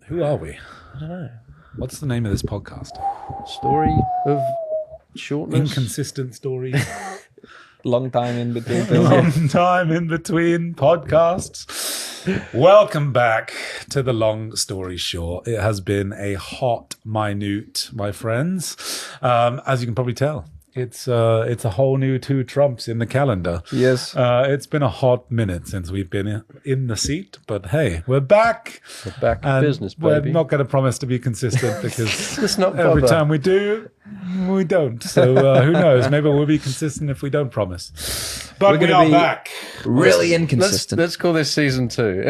Who are we? I don't know. What's the name of this podcast? Story of shortness. Inconsistent story. Long time in between. Long time in between podcasts. Welcome back to the Long Story Short. It has been a hot minute, my friends. As you can probably tell, it's a whole new 2 Trumps in the calendar. Yes. It's been a hot minute since we've been in the seat, but hey, we're back. We're back to And business, baby. we're not going to promise to be consistent because Let's not every bother. time we do, we don't. So who knows? Maybe we'll be consistent if we don't promise. But We're we gonna are be back. Really inconsistent. Let's call this season 2.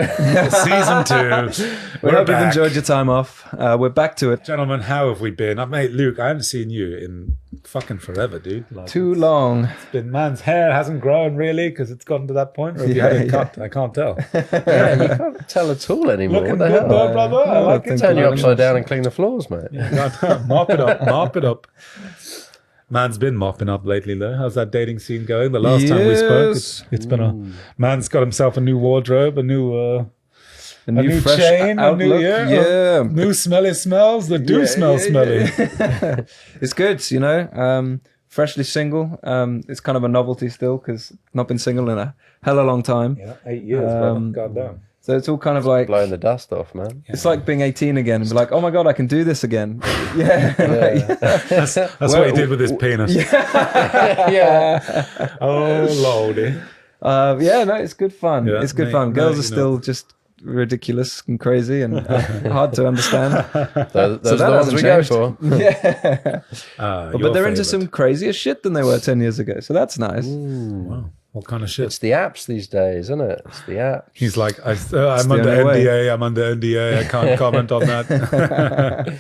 Season 2. We We're hope you've back. enjoyed your time off. We're back to it. Gentlemen, how have we been? Mate, Luke, I haven't seen you in fucking forever, dude. Like, Too long. it's been, man's hair hasn't grown really because it's gotten to that point. Or have you had it cut? I can't tell. Yeah, you can't tell at all anymore. Looking what the good hell? though, brother. I Oh, like it. thank Turn you very upside much. down and clean the floors, mate. Mop it up, mop it up. Man's been mopping up lately, though. How's that dating scene going? The last time we spoke, it's been a man's got himself a new wardrobe, a new fresh chain, outlook. new smelly smells that do smell smelly. It's good, you know. Freshly single. It's kind of a novelty still because not been single in a hella long time. Yeah, 8 years, brother. Goddamn. So it's all kind of like Blowing the dust off, man. it's like being 18 again and be like, oh my god, I can do this again. Yeah. That's what he did with his penis. Yeah. Oh lordy. Yeah, no, it's good fun. Yeah, it's good mate, fun. no, Girls you are still just ridiculous and crazy and hard to understand. Those are that the ones hasn't we go changed. for. Yeah. Your But they're into favourite. some crazier shit than they were 10 years ago. So that's nice. Wow. What kind of shit? It's the apps these days, isn't it? It's the apps. He's like, I'm the under only way. NDA. I'm under NDA. I can't comment on that.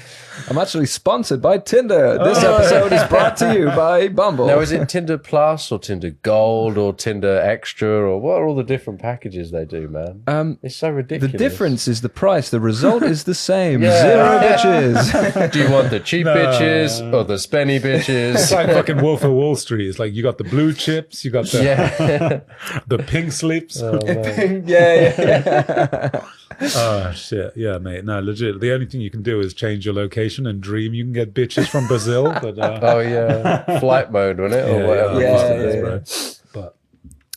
I'm actually sponsored by Tinder. This episode is brought to you by Bumble. Now, is it Tinder Plus or Tinder Gold or Tinder Extra or what are all the different packages they do, man? It's so the ridiculous. difference is the price. The result is the same. Yeah. 0 bitches. Do you want the cheap bitches or the spenny It's bitches? like fucking Wolf of Wall Street. It's like you got the blue chips, you got the Yeah. the pink slips. yeah. Oh shit, yeah, mate. No, legit. The only thing you can do is change your location and dream you can get bitches from Brazil. But Oh, yeah. Flight mode, wasn't it? Or yeah, whatever. yeah, Yeah, it is, yeah, bro. But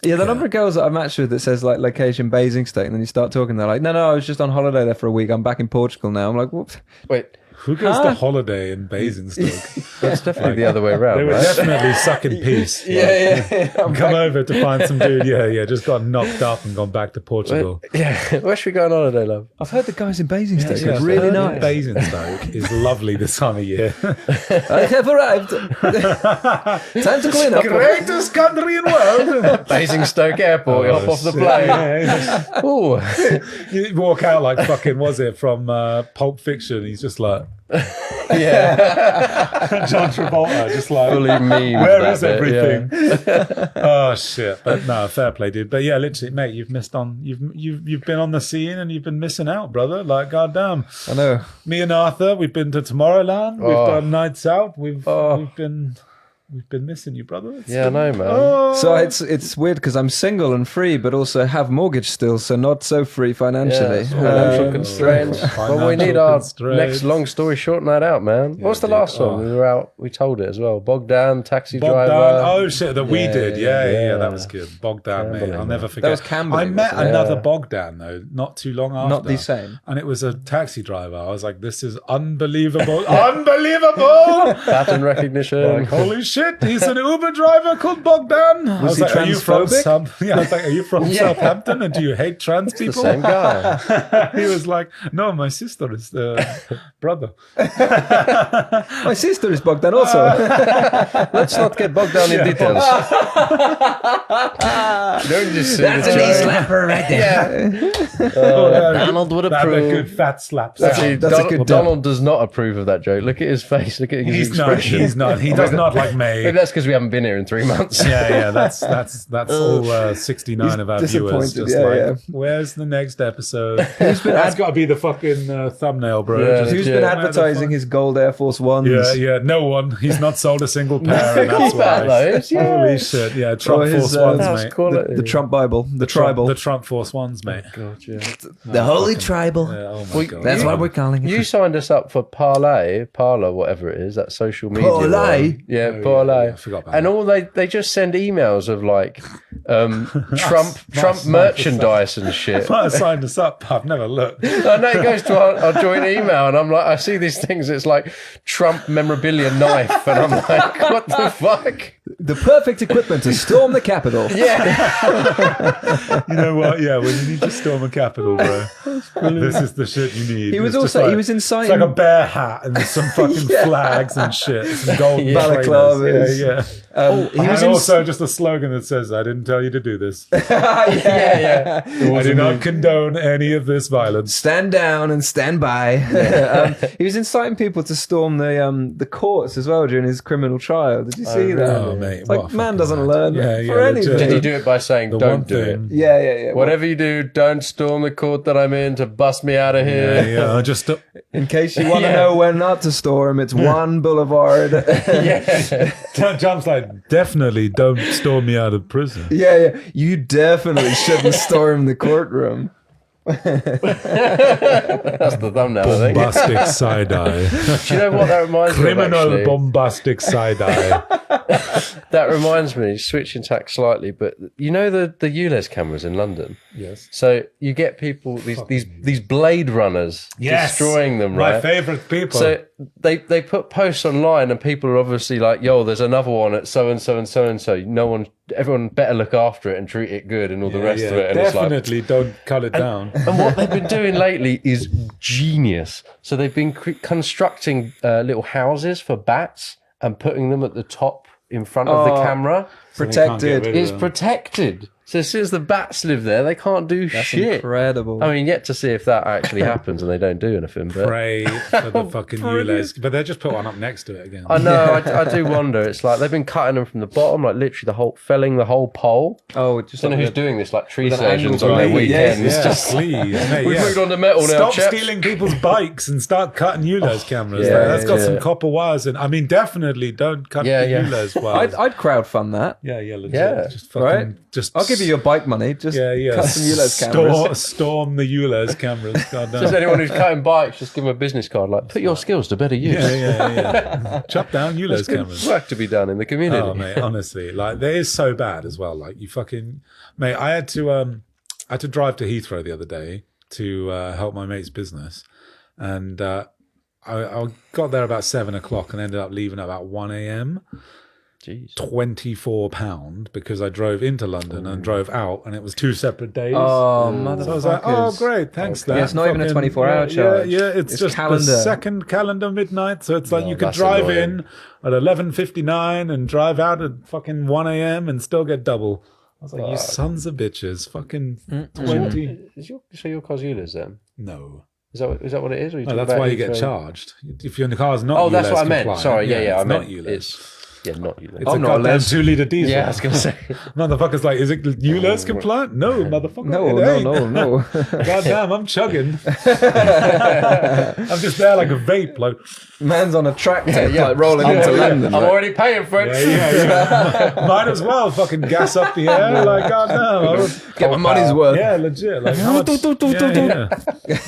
Yeah, the number of girls that I've matched with that says like location Basingstoke, and then you start talking, they're like, no, I was just on holiday there for a week. I'm back in Portugal now. I'm like, whoops. Wait, who goes to holiday in Basingstoke? that's definitely the other way around, They were right? definitely sucking peace. Like, come over to find some dude. Yeah, just got knocked up and gone back to Portugal. Yeah. Where should we go on holiday, love? I've heard the guys in Basingstoke Yeah, are really I've heard nice. that Basingstoke is lovely this time of year. I have arrived. Time to clean up. Greatest country in the world. Basingstoke Airport, you hop off the shit. plane. Yeah. Ooh. You walk out like fucking, was it from Pulp Fiction? He's just like Yeah. John Travolta, just like Fully memed where that is bit, everything? Oh shit! But no, fair play, dude. But yeah, literally, mate, you've missed on. You've been on the scene and you've been missing out, brother. Like goddamn. I know. Me and Arthur, we've been to Tomorrowland. We've done nights out. We've been missing you, brother. It's Yeah, I know, man. Oh. So it's weird because I'm single and free, but also have mortgage still, so not so free financially. Financial constraints. Well, we need Financial our constraints. next long story short night out, man. What's the dude. last one? We were out. We told it as well. Bogdan, taxi Bogdan, driver. oh shit, that we did, yeah, yeah. that was good. Bogdan, mate, I'll never forget. That was Camberley, I met wasn't it? another Yeah. Bogdan though, not too long after. Not the same. And it was a taxi driver. I was like, this is unbelievable, unbelievable! Pattern recognition. Like, holy shit, he's an Uber driver called Bogdan. I was he like, are you from transphobic? I was like, are you from Southampton and do you hate trans the people? same guy. He was like, no, my sister is the brother. My sister is Bogdan also. Let's not get bogged down in details. Don't just see the joke. slapper right there. Donald would That'd be a good approve. fat slap. That's a good Donald does not approve of that joke. Look at his face. Look at his He's not. expression. He's not. He does not like men. Mate. Maybe that's because we haven't been here in 3 months. Yeah, that's all 69 of our viewers. disappointed, Just yeah, like, yeah. where's the next episode? That's got to be the fucking thumbnail, bro. Yeah. Just- Who's Yeah. been Where the advertising fuck- his gold Air Force Ones? Yeah, no one. He's not sold a single pair, and that's About why. those, yeah. Holy shit! Yeah, Trump Or his, Force Ones, That's mate. quality. The Trump Bible, the tribal, The Trump Force Ones, mate. God, yeah. the holy tribal. Yeah, oh my Well, god. That's what we're calling it. You signed us up for Parler, whatever it is, that social media. Parlay? one. Yeah, Oh, Parlay. yeah, I forgot about and that. all they just send emails of like Trump merchandise and shit. Might have signed us up. I've never looked. I know it goes to our joint email, and I'm like, I see these things. It's like Trump memorabilia knife, and I'm like, what the fuck? The perfect equipment to storm the Capitol. Yeah, You know what? Yeah, when you need to storm a capital, bro, this is the shit you need. He was It's just also like- he was It's inciting. like a bear hat and some fucking Yeah. flags and shit, some gold Balaclavas. Yeah. he was And also just a slogan that says, "I didn't tell you to do this. yeah. I do not condone any of this violence." stand down and stand by. He was inciting people to storm the courts as well during his criminal trial. Did you see that? Oh, mate, It's what like a man fucking doesn't lad. learn Yeah, yeah, for legit. anything. Did he do it by saying, The "Don't one do thing- it"? Yeah. Whatever you do, don't storm the court that I'm in to bust me out of Yeah, here. yeah. Just In case you want to Yeah. know when not to storm, it's one boulevard. Yeah. John's like, definitely don't storm me out of prison. Yeah. You definitely shouldn't storm the courtroom. That's the thumbnail, I think. Bombastic side eye. Do you know what that reminds me of, Criminal actually? bombastic side eye. That reminds me, switching tack slightly, but you know the ULEZ cameras in London? Yes. So you get people, these blade runners destroying them, My right? favorite people. So they put posts online and people are obviously like, yo, there's another one at so-and-so and so-and-so. Everyone better look after it and treat it good and all the rest of it. And Definitely don't cut it down. And what they've been doing lately is genius. So they've been constructing little houses for bats and putting them at the top in front of the camera. Protected. rid of It's them. protected. So as soon as the bats live there, they can't do That's shit. incredible. I mean, yet to see if that actually happens and they don't do anything. But Pray for the fucking ULEZ. But they just put one up next to it again. I know, I do wonder. It's like they've been cutting them from the bottom, like literally felling the whole pole. Oh, just I don't know like who's doing this, like tree with an surgeons angle on their blade. weekends. Yes, Yeah, Just please, mate, we've yeah. moved on to metal now, Stop chaps. stealing people's bikes and start cutting ULEZ cameras. yeah, That's got yeah. some copper wires in. I mean, definitely don't cut Yeah, the yeah. ULEZ wires. I'd crowdfund that. Yeah, legit. Yeah, just fucking, right? Just I'll give you your bike money. Just cut some ULEZ cameras. Storm the ULEZ cameras. God Just damn. anyone who's cutting bikes, just give them a business card. Like, put your skills to better use. Yeah. Chop down ULEZ There's good cameras. work to be done in the community. Oh mate, honestly, like they is so bad as well. Like you fucking mate, I had to drive to Heathrow the other day to help my mate's business, and I got there about 7 o'clock and ended up leaving at about 1 a.m. Jeez. £24 because I drove into London and drove out, and it was 2 separate days. Oh, motherfuckers. So I was like, "Oh, great, thanks." Yeah, it's not even a Fucking- 24-hour charge. Yeah, it's It's just calendar. the second calendar midnight. So it's like No, you could that's drive annoying. in at 11:59 and drive out at fucking 1 a.m. and still get double. I was like, "You sons of bitches, fucking 20." So your car's ULEZ then? No. Is that what it is? Or you No, talking that's about why you get Heathrow? charged. If your car's not Oh, that's ULEZ what I meant. compliant, Sorry, yeah, it's I meant not ULEZ. it's not ULEZ. It's I'm a not goddamn ULEZ. 2-litre diesel. Yeah, I was gonna say. Motherfucker's like, is it ULEZ compliant? No, motherfucker. No, it no, ain't. no, no. Goddamn, I'm chugging. I'm just there like a vape, like Man's on a tractor, Yeah. like rolling into London. I'm right? already paying for it. yeah. Might as well fucking gas up the air, like goddamn. Get my money's worth. Yeah, legit. Like how much? Yeah.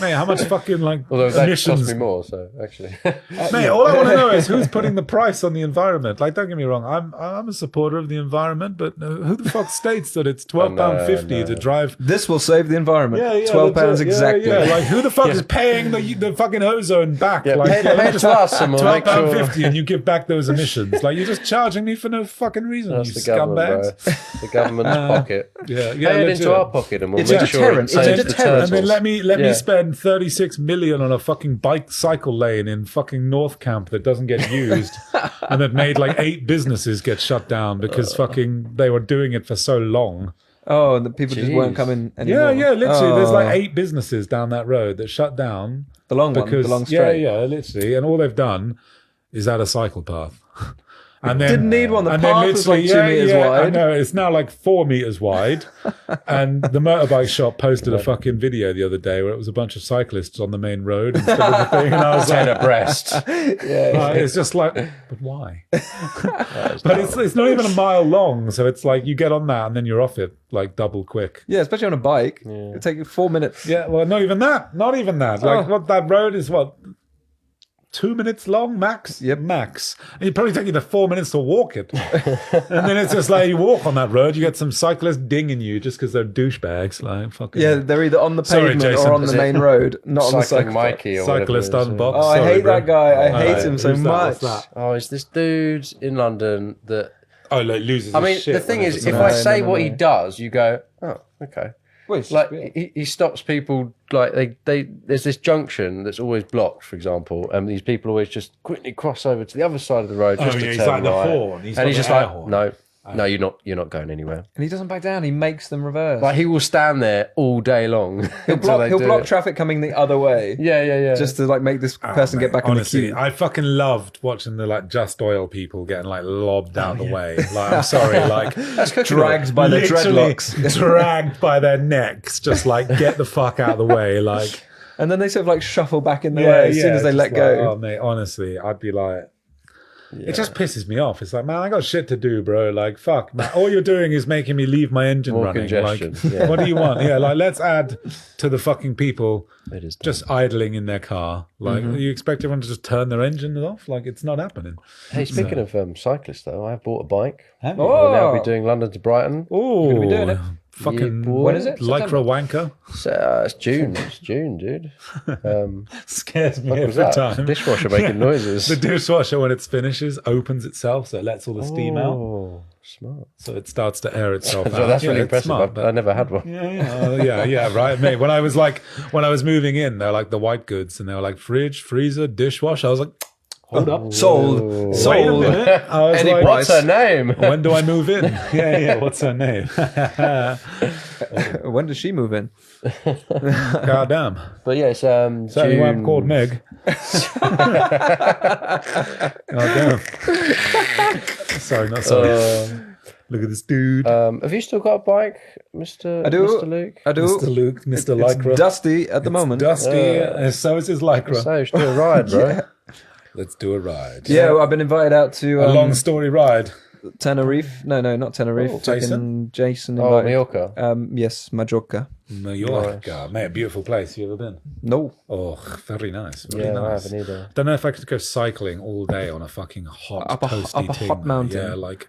Mate, how much fucking like Although that cost emissions? me more, so actually. Mate, all I want to know is who's putting the price on the environment. Like, don't get me wrong, I'm a supporter of the environment, but who the fuck states that it's £12.50 to drive? This will save the environment. Yeah, £12 legit. exactly. Yeah. Like, who the fuck is paying the fucking ozone back? Yeah, like, pay let me it to us and we'll make sure. £12.50 and you give back those emissions. Like, you're just charging me for no fucking reason, That's you the government, scumbags. bro. The government's pocket. Yeah, Pay it legit. into our pocket and we'll It's a make sure deterrent. it It's a saves the deterrent. And then turtles. let me Yeah. spend 36 million on a fucking bike cycle lane in fucking North Camp that doesn't get used, and that made like 8 businesses get shut down because fucking they were doing it for so long. Oh, and the people just weren't Jeez. coming anymore. Yeah, literally. There's like Oh. 8 businesses down that road that shut down The long one, because the long straight. yeah, literally, and all they've done is add a cycle path. And then Didn't need one. The and then path was like literally, 2 meters I wide. know, it's now like 4 meters wide. And the motorbike shop posted a fucking video the other day where it was a bunch of cyclists on the main road instead of the thing. And I was 10 like, abreast. it's just like, but why? But it's not even a mile long. So it's like you get on that and then you're off it like double quick. Yeah, especially on a bike. It'd take you 4 minutes. Yeah, well, not even that. Not even that. Like, what that road is, what, 2 minutes long, max? Yep. Max. And it'd probably take you the 4 minutes to walk it. And then it's just like you walk on that road, you get some cyclists dinging you just because they're douchebags. Like, fucking. Yeah, they're either on the Sorry, pavement Jason. or on Is the it main road, not on the Cycling cycle. Mikey or Cyclist whatever it is. unboxed. Oh, I Sorry, hate bro. that guy. I hate Alright, him so who's that? much. What's that? Oh, it's this dude in London that... Oh, like loses I his mean, shit the thing when is, it's if a- I say no, what no. he does, you go, oh, okay. Well, it's Like just- he stops people, like there's this junction that's always blocked, for example, and these people always just quickly cross over to the other side of the road just Oh, to yeah, he's turn like the right. horn. He's got And he's the just air like, horn. no, you're not going anywhere. and he doesn't back down. He makes them reverse. Like he will stand there all day long. he'll block traffic coming the other way. Yeah. Just to like make this person Mate, get back honestly, in the queue. I fucking loved watching the like Just Oil people getting like lobbed out the way. Like, I'm sorry, like Dragged by the literally dreadlocks. dragged by their necks, just like get the fuck out of the way. Like, And then they sort of like shuffle back in the way as soon as they just let like, go. oh mate, honestly, I'd be like, it just pisses me off. It's like, man, I got shit to do, bro. Like, fuck, man. All you're doing is making me leave my engine More running. congestion, Like, yeah. what do you want? Yeah, like, let's add to the fucking people It is just idling in their car. Like, you expect everyone to just turn their engine off? Like, it's not happening. Hey, speaking of cyclists, though, I have bought a bike. Have We'll now be doing London to Brighton. Oh, be doing it. fucking Yeah, boy. When is it? lycra wanker. So, it's June. It's June, dude. Scares me What was every that? time. Dishwasher making noises. The dishwasher, when it finishes, opens itself, so it lets all the steam out. Oh, smart. So it starts to air itself out. So that's really it's impressive. smart, but- I never had one. yeah, right, mate. When I was moving in, they're like the white goods, and they were like fridge, freezer, dishwasher. I was like, hold up, Sold. wait a Sold. minute. I was Any like, price. What's her name? when do I move in? Yeah, what's her name? When does she move in? God damn. But yeah, it's Certainly why I'm called Meg. God damn. Sorry, not sorry. Look at this dude. Have you still got a bike, Mr. I do. Mr. Luke? I do. Mr. Luke, Mr. Lycra. It's dusty at the moment. Dusty, and so is his Lycra. So, still a ride, bro. Let's do a ride. Yeah, well, I've been invited out to A long story ride. Tenerife. No, not Tenerife. Oh, Jason? Jason Oh, invited. Mallorca. Yes, Majorca. Mallorca. Mate, a beautiful place. You ever been? No. Oh, very nice. Very Yeah, I nice. haven't either. Don't know if I could go cycling all day on a fucking hot, Up a toasty thing, hot mate. mountain. Yeah, like,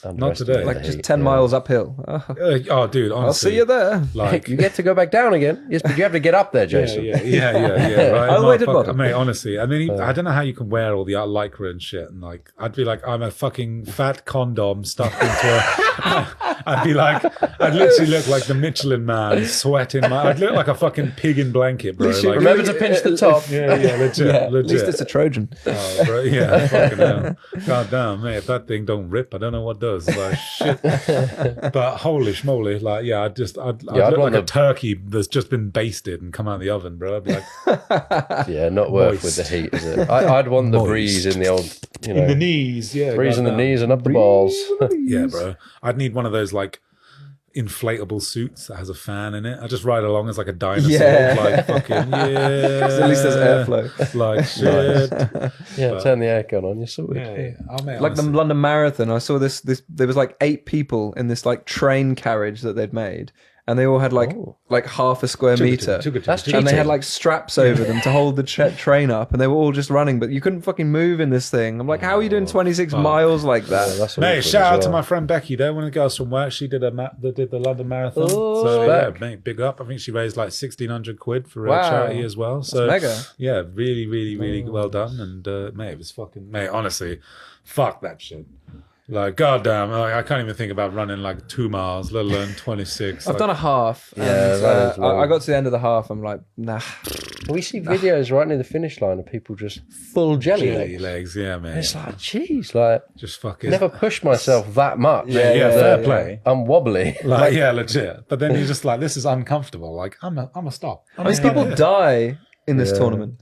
not Underestimate today. the Like just heat, 10 yeah. miles uphill. oh, dude, honestly. I'll see you there. Like, You get to go back down again. Yes, but you have to get up there, Jason. yeah, right. I'll wait at Motherfucker. bottom. Mate, honestly, I mean, I don't know how you can wear all the lycra and shit. And like, I'd be like, I'm a fucking fat condom stuffed into a. I'd be like, I'd literally look like the Michelin Man, sweating. I'd look like a fucking pig in blanket, bro. least you Like, Remember to pinch the top. yeah, legit, Yeah, legit. at least it's a Trojan. Oh, bro, yeah, fucking hell. God damn, mate, if that thing don't rip, I don't know what does. Like, shit. But holy schmoly, like, yeah, I'd look I'd like want a turkey that's just been basted and come out of the oven, bro. I'd be like, Yeah, not worth Moist. with the heat, is it? I'd want the Moist. breeze in the old, you know, knees, yeah. breeze in the goddamn. knees and up the balls. Yeah, bro. I'd need one of those, like, inflatable suits that has a fan in it. I just ride along as like a dinosaur, Yeah. like fucking yeah. At least there's airflow. Like shit. Yeah, turn the aircon on. You're sorted. Yeah, oh, mate, Like the honestly. London Marathon, I saw this. There was like 8 people in this like train carriage that they'd made, and they all had like half a square meter. That's And they cheating. had like straps over them to hold the train up, and they were all just running, but you couldn't fucking move in this thing. I'm like, how are you doing 26 miles like that? That's Mate, awkward shout as out to well. my friend Becky there. One of the girls from work, she did did the London Marathon. Oh, so yeah, Beck. mate, big up. I think she raised like 1,600 quid for Wow. a charity as well. So mega. yeah, really well done. And mate, it was fucking mate. Honestly, fuck that shit. Like goddamn, I can't even think about running like 2 miles, let alone 26. I've done a half. Yeah, and, that is long. I got to the end of the half. I'm like, nah. We see videos right near the finish line of people just full jelly jelly legs. legs, yeah, man. It's like, geez, like, Just fucking never pushed myself that much. Yeah, yeah, yeah, fair yeah. play. I'm wobbly. Like, yeah, legit. But then you're just like, this is uncomfortable. Like, I'm a stop. I mean, people die in this tournament.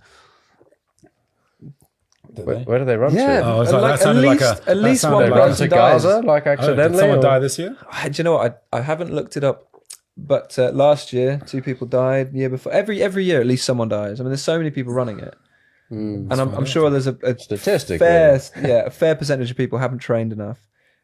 Where do they run Yeah. to? Oh, it's like, that sounded at least sounded one They like run person to dies. Gaza, like Oh, accidentally? did someone or- die this year? Do you know what? I haven't looked it up, but last year 2 people died. The year before, every year at least someone dies. I mean, there's so many people running it, and I'm sure there's a Statistically. a fair percentage of people haven't trained enough.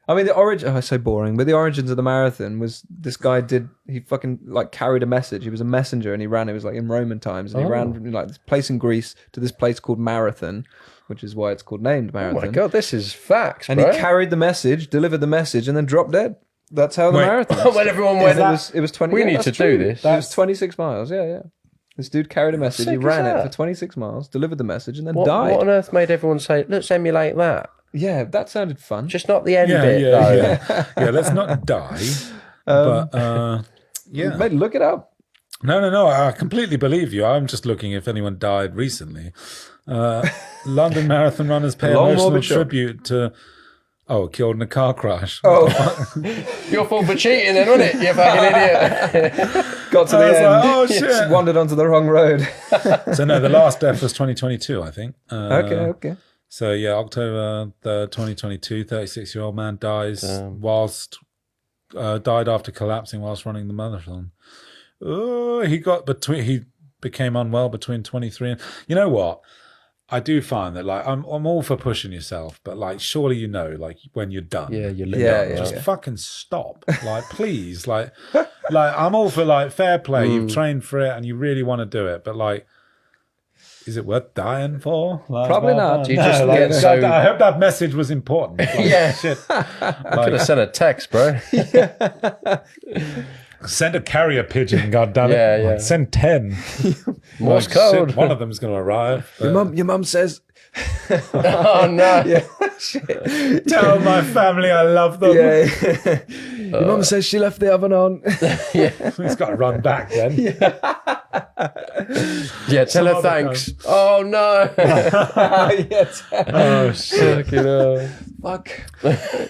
I mean, the origin. Oh, it's so boring. But the origins of the marathon was this guy he fucking like carried a message. He was a messenger and he ran. It was like in Roman times, and he ran from like this place in Greece to this place called Marathon, which is why it's called named Oh Marathon. my God, this is facts, And bro. he carried the message, delivered the message, and then dropped dead. That's how the Wait. marathon. When everyone went, It was 20. we yeah, need that's to true. do this. It was 26 miles. Yeah. This dude carried a message. He sick is ran it that? for 26 miles, delivered the message, and then What died. on earth made everyone say, let's emulate that? Yeah, that sounded fun. Just not the end Yeah, bit, though. yeah. Let's not die. But yeah. Mate, look it up. No. I completely believe you. I'm just looking if anyone died recently. London Marathon runners pay Long emotional orbit shot. tribute to. Oh, killed in a car crash. Oh, Your fault for cheating then, wasn't it? You fucking idiot. got to I the was end. like, oh Just shit. wandered onto the wrong road. So no, the last death was 2022, I think. Okay. So yeah, October 2022, 36-year-old man dies died after collapsing whilst running the marathon. Oh, he became unwell between 23 and. You know what? I do find that like I'm all for pushing yourself, but like surely like when you're done. Yeah, you're Just fucking stop. Like please, like I'm all for like fair play. You've trained for it and you really want to do it, but like is it worth dying for? Like, Probably not. You just get so- I hope that message was important. Like, Yeah. shit. I could have sent a text, bro. Send a carrier pigeon, goddammit. Yeah, yeah. Like, send 10. Morse Like, code. shit, one of them's going to arrive. Your mum says. Oh, no. Tell my family I love them. Yeah. Your mum says she left the oven on. He's got to run back then. Yeah, tell her other thanks. Oh, no. Yes. Oh, shit. Fucking hell. Fuck.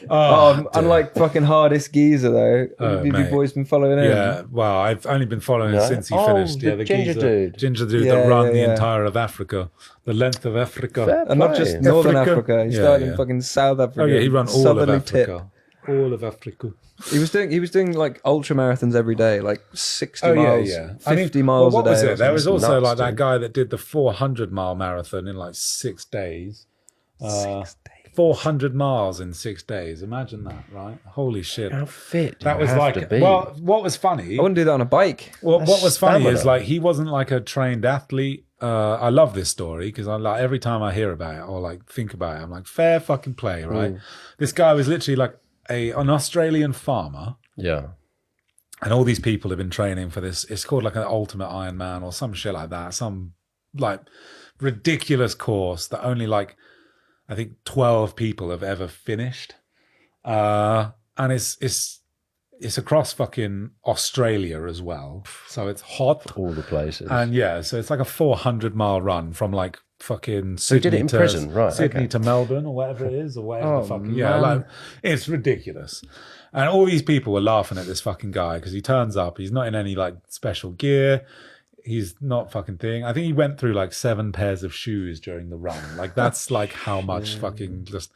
Oh, dear. Unlike fucking hardest geezer though. Oh, Have you mate. boys been following him? Yeah, well, I've only been following him No? since he Oh, finished. the Yeah, ginger dude. Ginger dude Yeah, that run yeah, the yeah. entire of Africa, the length of Africa. Fair And not just play. Northern Africa. Africa. He Yeah, started yeah. in fucking South Africa. Oh yeah, he ran all southerly of Africa. All of Africa. He was doing like ultra marathons every day, like 60 Oh miles, yeah. 50 miles what a day. was or it? There was something. also nuts, like that dude. guy that did the 400-mile marathon in like 6 days. 6 days. 400 miles in 6 days. Imagine that, right? Holy shit. How fit do That you was have like, to be? well, what was funny? I wouldn't do that on a bike. Well, what was funny stamina. is like he wasn't like a trained athlete. I love this story because I like every time I hear about it or like think about it, I'm like, fair fucking play, right? This guy was literally like an Australian farmer, Yeah. and all these people have been training for this. It's called like an ultimate Ironman or some shit like that, some like ridiculous course that only like I think 12 people have ever finished, and it's across fucking Australia as well, so it's hot. All the places. And yeah, so it's like a 400-mile run from like fucking he Sydney did it in to prison, right, Sydney okay. to Melbourne or whatever it is, or whatever the fucking yeah, man. like it's ridiculous. And all these people were laughing at this fucking guy because he turns up, he's not in any like special gear, he's not fucking thing. I think he went through like 7 pairs of shoes during the run. Like that's like how much fucking just.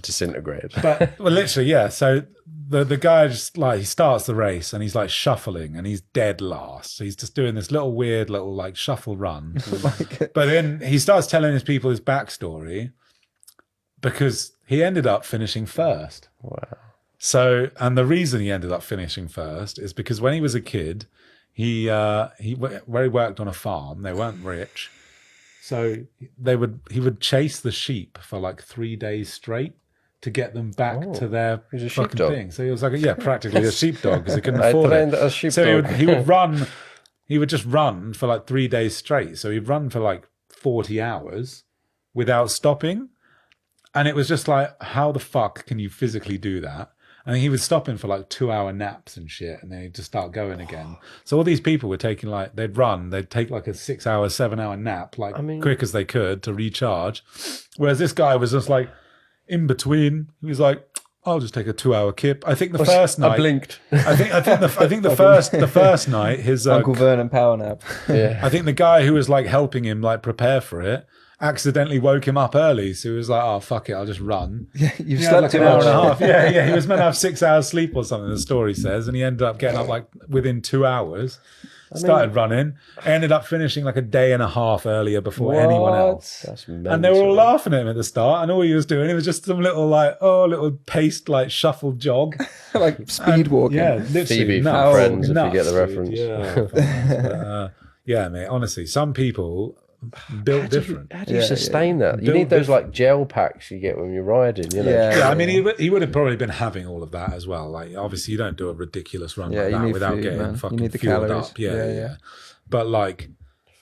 Disintegrated. But well, literally, yeah. So the guy just like he starts the race and he's like shuffling and he's dead last. So he's just doing this little weird little like shuffle run. But then he starts telling his people his backstory because he ended up finishing first. Wow. So, and the reason he ended up finishing first is because when he was a kid, where he worked on a farm, they weren't rich. So he would chase the sheep for like 3 days straight to get them back to their He's a fucking sheepdog. thing. So he was like, practically a sheepdog because he couldn't I afford trained it. a So sheepdog. he would just run for like 3 days straight. So he'd run for like 40 hours without stopping. And it was just like, how the fuck can you physically do that? And he would stop him for like 2-hour naps and shit, and then he'd just start going again. So all these people were taking like, they'd take like a 6-hour, 7-hour nap, like quick as they could to recharge. Whereas this guy was just like in between. He was like, I'll just take a 2-hour kip. I think the first night, I blinked. I think the first night, his Uncle Vernon power nap. Yeah. I think the guy who was like helping him like prepare for it accidentally woke him up early. So he was like, oh, fuck it, I'll just run. You've He had slept like too an hour much. and a half. Yeah. He was meant to have 6 hours sleep or something, the story says. And he ended up getting up like within 2 hours. Started running, ended up finishing like a day and a half earlier before anyone else. That's And they were all laughing at him at the start, and all he was doing, it was just some little little paced like shuffle jog. Like speed walking. Yeah, literally. Phoebe nuts. from Friends, if you Nuts, get the dude. reference. Yeah, yeah, mate. Honestly, some people built different. How do you Yeah, sustain that? You Built need those different. like gel packs you get when you're riding, you know? Yeah, I mean, he would have probably been having all of that as well. Like, obviously, you don't do a ridiculous run Yeah, like you that need without food, getting man. You fucking need the fueled calories. up. Yeah. Yeah. But like,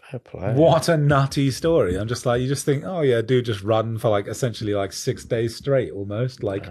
Fair play. what a nutty story. I'm just like, you just think, oh yeah, dude, just run for like essentially like 6 days straight almost. Like,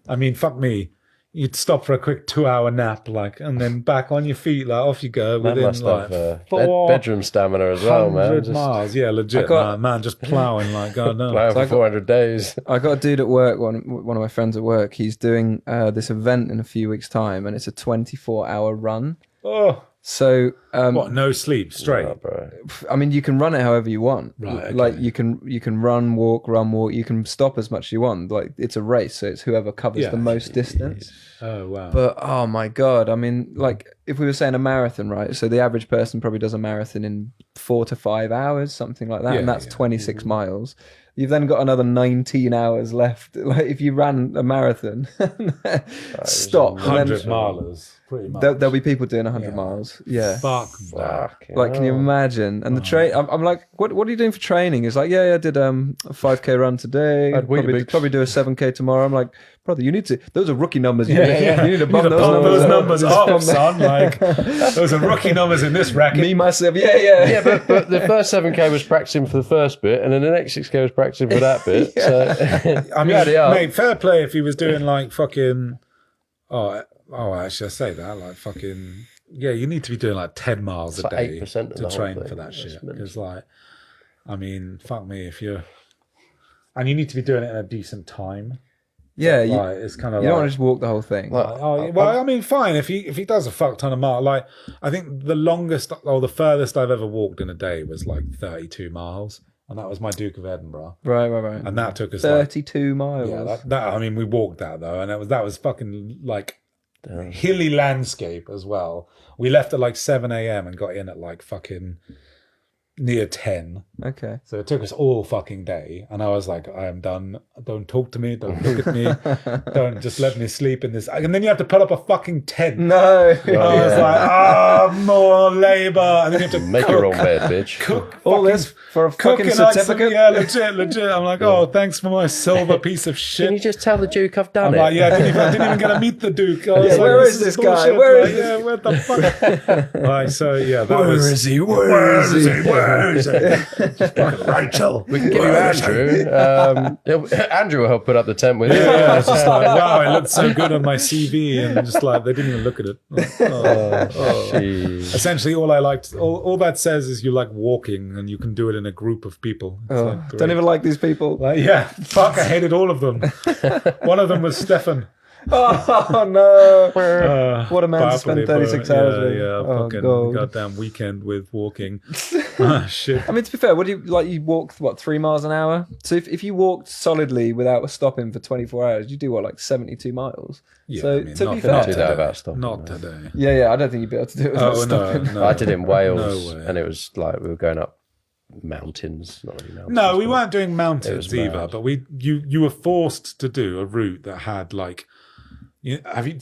I mean, fuck me. You'd stop for a quick 2-hour nap, like, and then back on your feet, like off you go Man within must like have bedroom stamina as well, man. 100 Just miles. Yeah, legit, man, just plowing like God knows. playing for 400 days. I got a dude at work, one of my friends at work, he's doing this event in a few weeks' time, and it's a 24-hour run. Oh, So, what? No sleep, straight. Oh, bro. I mean, you can run it however you want. Right, okay. Like you can run, walk. You can stop as much as you want. Like it's a race, so it's whoever covers Yeah. the most distance. Oh wow. But oh my god, I mean, like if we were saying a marathon, right? So the average person probably does a marathon in 4 to 5 hours, something like that, Yeah, and that's yeah. 26 miles. You've then got another 19 hours left. Like if you ran a marathon, stop. and 100 then milers, pretty much. there'll be people doing 100 Yeah. miles. Yeah. Fuck that. Like, can you imagine? And the train, I'm like, what are you doing for training? It's like, yeah, I did a 5K run today. At Weetabix. Probably do a 7K tomorrow. I'm like, brother, you need to. Those are rookie numbers. You Yeah. need to You bump need to those bump numbers those up. numbers Just up, bump them. son. Like, those are rookie numbers in this racket. Me myself, yeah. Yeah, but the first 7K was practicing for the first bit, and then the next 6K was practicing for that bit. So I mean, add it up. mate, fair play if he was doing like fucking. Oh, actually, I say that like fucking. Yeah, you need to be doing like 10 miles a like day 8% of to the whole train thing. for that That's shit. mental. Because like, I mean, fuck me if you're. And you need to be doing it in a decent time. Yeah, Like, it's kind of you don't like. want to just walk the whole thing. Oh, well, I mean, fine. If he does a fuck ton of miles, like I think the longest or the furthest I've ever walked in a day was like 32 miles, and that was my Duke of Edinburgh, right. and that took us like 32 miles. yeah. That I mean, we walked that though, and that was fucking like hilly landscape as well. We left at like 7 a.m. and got in at like fucking near 10. Okay. So it took us all fucking day, and I was like, I am done. Don't talk to me. Don't look at me. Don't just let me sleep in this. And then you have to put up a fucking tent. No. I was like, more labour. And then you have to make your own bed, bitch. cook All fucking- this for a cooking fucking like some- certificate. yeah, legit. I'm like, oh, thanks for my silver piece of Can you shit. just tell the Duke I've done I'm it? like, yeah, I didn't even get to meet the Duke. I was Yeah, like, where is this guy? bullshit. Where Like, is yeah, where the fuck? Like, so yeah, that Where was. is he? Where is he? Where is he? Rachel. We can give you Andrew. Andrew will help put up the tent with you. Yeah, it's just like, wow, it looked so good on my CV, and just like they didn't even look at it. Like, Jeez. Essentially, all I liked, all that says is you like walking, and you can do it in a group of people. It's like, Don't great. even like these people. Like, yeah, fuck, I hated all of them. One of them was Stefan. Oh no! What a man to Powerfully, spend bro. 36 hours with. Yeah, Oh, fucking God. goddamn weekend with walking. Shit. I mean, to be fair, what do you like? You walked 3 miles an hour. So if you walked solidly without stopping for 24 hours, you do what, like 72 miles. Yeah, So I mean, to not be today. fair, do that without stopping, Not man. today. yeah, I don't think you'd be able to do it without Oh stopping. no! I did it in Wales, No way. and it was like we were going up mountains, not really mountains. No, we but- weren't doing It mountains was either, mad. but you were forced to do a route that had like, do you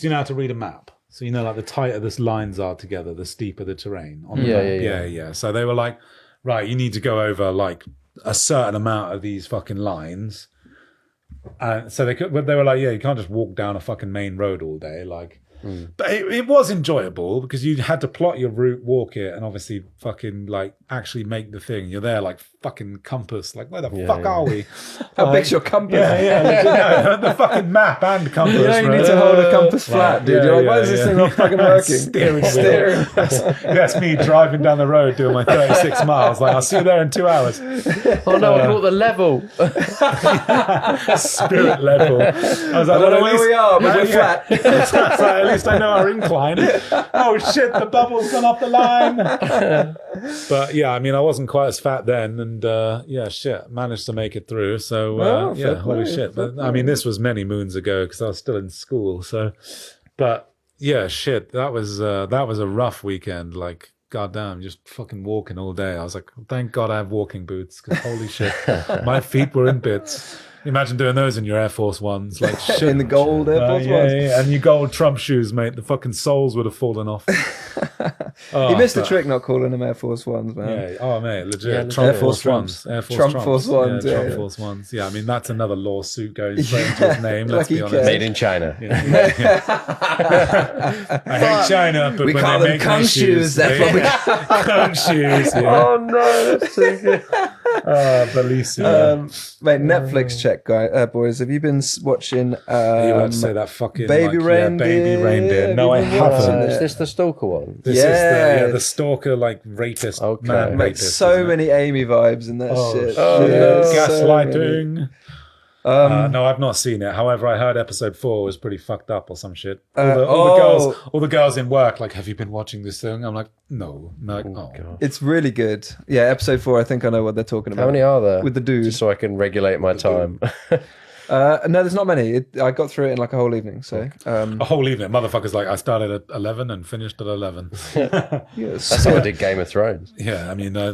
know how to read a map? So you know, like the tighter the lines are together, the steeper the terrain. On the Yeah, map. yeah. So they were like, right, you need to go over like a certain amount of these fucking lines. And so they were like, yeah, you can't just walk down a fucking main road all day, like. But it was enjoyable because you had to plot your route, walk it, and obviously fucking like actually make the thing. You're there like fucking compass. Like, where the fuck are we? How big's your compass? Yeah. The fucking map and compass. You know, you right? need to hold a compass flat, dude. You're like, why is this thing not fucking working? Steering wheel. That's me driving down the road doing my 36 miles. Like, I'll see you there in 2 hours. Oh no, I brought the level. Spirit level. I was like, I don't know where we are, but we're flat. At Christ, I know our incline. Oh shit, the bubble's gone off the line. But yeah, I mean, I wasn't quite as fat then, and yeah, shit, managed to make it through. So yeah, holy shit. But I mean, this was many moons ago because I was still in school. So, but yeah, shit, that was a rough weekend. Like, goddamn, just fucking walking all day. I was like, thank God I have walking boots because holy shit, my feet were in bits. Imagine doing those in your Air Force Ones, like shit. In the gold Air Force Ones. Yeah, and your gold Trump shoes, mate. The fucking soles would have fallen off. You missed the trick not calling them Air Force Ones, man. Yeah. Oh, mate, legit. Yeah, Trump Air Force Force Ones. Air Force Trump Trumps. Force Ones, Yeah, yeah, Trump yeah. Force Ones. Yeah, I mean, that's another lawsuit going straight into his name, let's Like be he honest. cares. Made in China. I hate China, but We when call they them make cunt nice shoes. That's what we cunt shoes, yeah. Oh no, that's too good. Bellissimo. Mate, Netflix check, boys. Have you been watching you want to say that fucking Baby Reindeer? Baby Reindeer. Have No, I you been watching haven't. it? Is this the stalker one? This is Yeah. the stalker, like rapist, Okay. man Mate, rapist. so isn't it? many Amy vibes in that shit. Oh, Yeah, no. so many. Gaslighting. No, I've not seen it. However, I heard episode 4 was pretty fucked up or some shit. All the girls in work, like, have you been watching this thing? I'm like, no. Like, oh. It's really good. Yeah, episode 4, I think I know what they're talking about. How many are there? With the dude. Just so I can regulate my time. No, there's not many. I got through it in like a whole evening. So, A whole evening. Motherfuckers, like, I started at 11 and finished at 11. That's how I did Game of Thrones. Yeah, I mean, I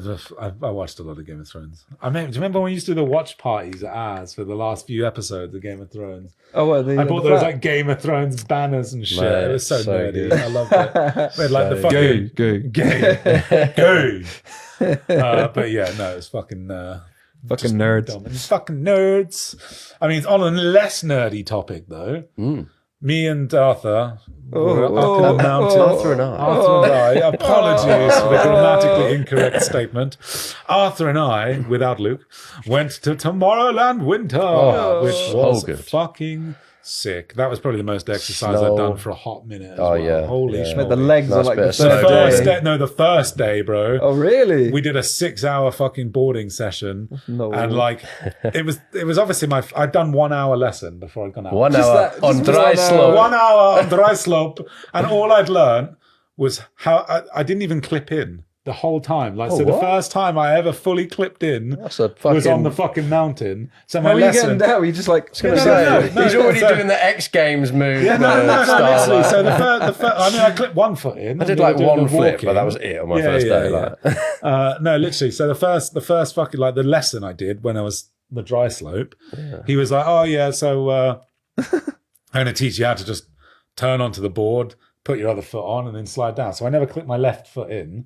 watched a lot of Game of Thrones. I mean, do you remember when we used to do the watch parties at ours for the last few episodes of Game of Thrones? oh, what, I bought those like Game of Thrones banners and shit. Mate, it was so so nerdy. good. I loved it. We had like the fucking gay. But yeah, no, it's fucking fucking nerds. dumb. And fucking nerds. I mean, it's on a less nerdy topic though. Me and Arthur were up in the mountain. Arthur and I. Arthur and I. Apologies for the grammatically incorrect statement. Arthur and I, without Luke, went to Tomorrowland Winter, which was good. fucking sick. That was probably the most exercise Snow. I've done for a hot minute. As Oh, well. yeah. Holy Yeah. shit! Mate, the legs are Nice like bit the of snow first day. day. The first day, bro. Oh, really? We did a 6-hour fucking boarding session, No. and like it was obviously I'd done 1 hour lesson before I'd gone out. 1 Just hour that- on just dry 1 hour. slope. 1 hour on dry slope, and all I'd learned was how I didn't even clip in the whole time. Like, so the what? first time I ever fully clipped in That's a was on fucking. the fucking mountain. So How my are you lesson. getting down? Were you just like... I was No, gonna no, say, no, he's no, already so- doing the X Games move. Yeah, no, style, literally. like- So the first, I mean, I clipped one foot in. I did and we like were doing one the flip, walking. but that was it on my first day. Like. No, literally. So the first fucking like the lesson I did when I was the dry slope, he was like, "Oh yeah, so I'm going to teach you how to just turn onto the board, put your other foot on, and then slide down." So I never clipped my left foot in.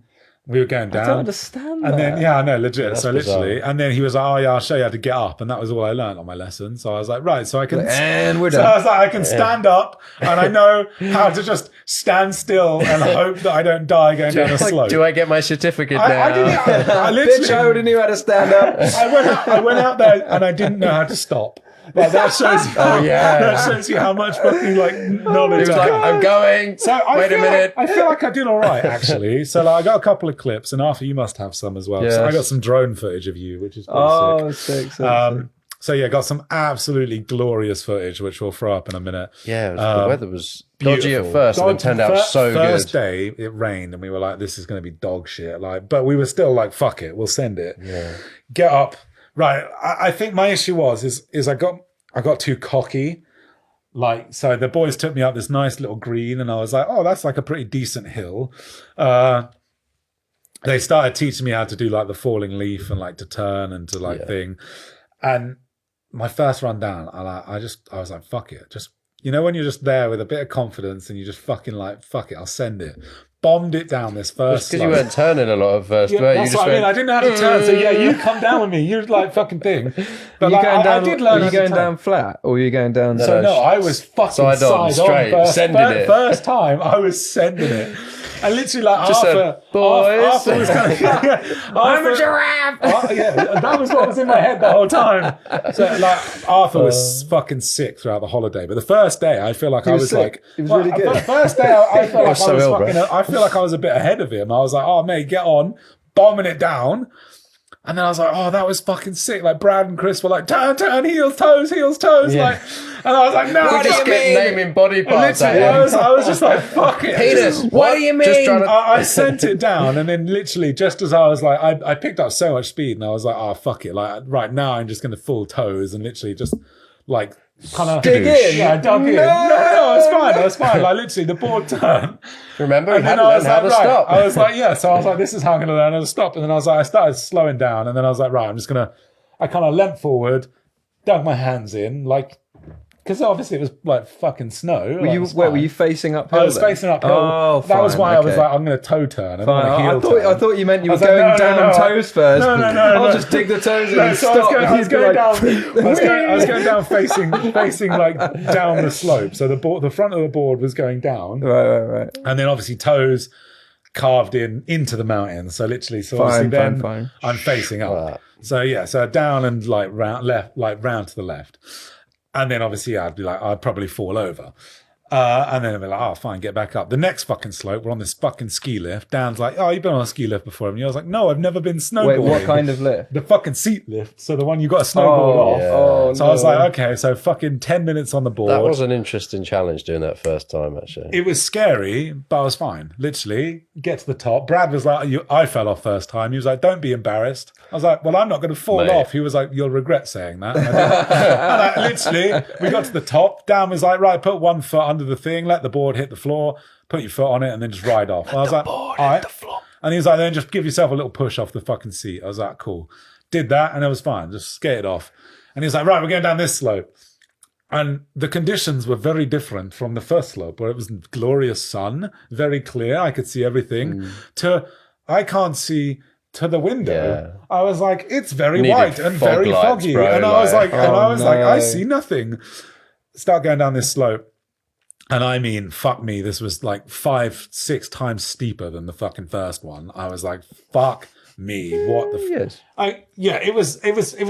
We were going down. I don't understand that. And then, yeah, I know, legit. That's so literally, bizarre. and then he was like, "Oh yeah, I'll show you how to get up," and that was all I learned on my lesson. So I was like, "Right, so I can." And we're So I done. was like, I can stand up, and I know how to just stand still and hope that I don't die going down a slope. Do I get my certificate now? I didn't. I Bitch, literally. I already knew how to stand up. I went out there, and I didn't know how to stop. Like, that shows you. That shows you how much fucking like knowledge He was I like, have. I'm going. So Wait a minute. I feel like I did all right, actually. So like, I got a couple of clips, and Arthur, you must have some as well. So I Yes. got some drone footage of you, which is pretty Oh, sick. sick. So yeah, got some absolutely glorious footage, which we'll throw up in a minute. Yeah, the weather was dodgy at Beautiful. first, and then turned out so First good. day, it rained, and we were like, "This is going to be dog shit." Like, but we were still like, "Fuck it, we'll send it." Yeah. Get up, right? I think my issue is I got too cocky. Like, so the boys took me up this nice little green, and I was like, "Oh, that's like a pretty decent hill." They started teaching me how to do like the falling leaf and like to turn and to like thing, and my first run down, I was like, fuck it. Just, you know, when you're just there with a bit of confidence and you just fucking like, fuck it, I'll send it. Bombed it down this first. Because you weren't turning a lot at first, Yeah, were you? that's Just what I mean. went, I didn't know how to turn. So yeah, you come down with me. You're like fucking thing. But Are you like, going down? I did learn Are how you to going turn. down flat, or are you going down? So no, I was fucking Side on, straight, sending it. First time, I was sending it. And literally, like, Just Arthur, boys. Arthur was kind of, I'm a giraffe. Yeah, that was what was in my head the whole time. So, like, Arthur was fucking sick throughout the holiday, but the first day, I feel like I was was sick. like, He was really good. The first day, I felt like so I was ill, fucking. bro. I feel like I was a bit ahead of him. I was like, oh mate, get on, bombing it down. And then I was like, oh, that was fucking sick. Like Brad and Chris were like, turn, heels, toes. Like, and I was like, no, We're just naming body parts. Literally, I was just like, fuck it. Penis. What do you mean? Just trying to... I sent it down, and then literally just as I was like, I picked up so much speed, and I was like, oh, fuck it. Like right now, I'm just going to full toes and literally just like kind of dig in. Yeah, I dug in. No, it's fine. Like literally, the board turned. Remember, you And had then to I learn was how like, to right. stop. I was like, yeah. So I was like, this is how I'm going to learn how to stop. And then I was like, I started slowing down, and then I was like, right, I'm just gonna. I kind of leant forward, dug my hands in, like. Because obviously it was like fucking snow. Were you facing uphill? I was facing uphill. Oh, that was fine, why I was okay. like, I'm going to toe turn. And I thought you meant you were was like, going no, down no, on no, toes first. No. I'll just dig the toes in and So stop. I was going down. I was Right, going down facing like down the slope. So the front of the board was going down, right. and then obviously toes carved into the mountain. So literally, obviously Fine. I'm facing up. So down and like round to the left. And then obviously I'd probably fall over. And then I'd be like, oh, fine, get back up. The next fucking slope, we're on this fucking ski lift. Dan's like, oh, you've been on a ski lift before, haven't you? I was like, no, I've never been snowboarding. Wait, what kind of lift? The fucking seat lift. So the one you got to snowboard off. Yeah. Oh, So I was like, okay, so fucking 10 minutes on the board. That was an interesting challenge doing that first time, actually. It was scary, but I was fine. Literally, get to the top. Brad was like, I fell off first time. He was like, don't be embarrassed. I was like, well, I'm not going to fall off. He was like, you'll regret saying that. And literally, we got to the top. Dan was like, right, put one foot under the thing, let the board hit the floor, put your foot on it, and then just ride off. And I was like, all right. The floor. And he was like, then just give yourself a little push off the fucking seat. I was like, cool. Did that, and it was fine. Just skated off. And he was like, right, we're going down this slope. And the conditions were very different from the first slope, where it was glorious sun, very clear. I could see everything. I can't see to the window. Yeah. I was like, it's very white and very foggy. Bro, and I was like, I see nothing. Start going down this slope. And I mean, fuck me, this was like 5-6 times steeper than the fucking first one. I was like, fuck me, what the yes. It was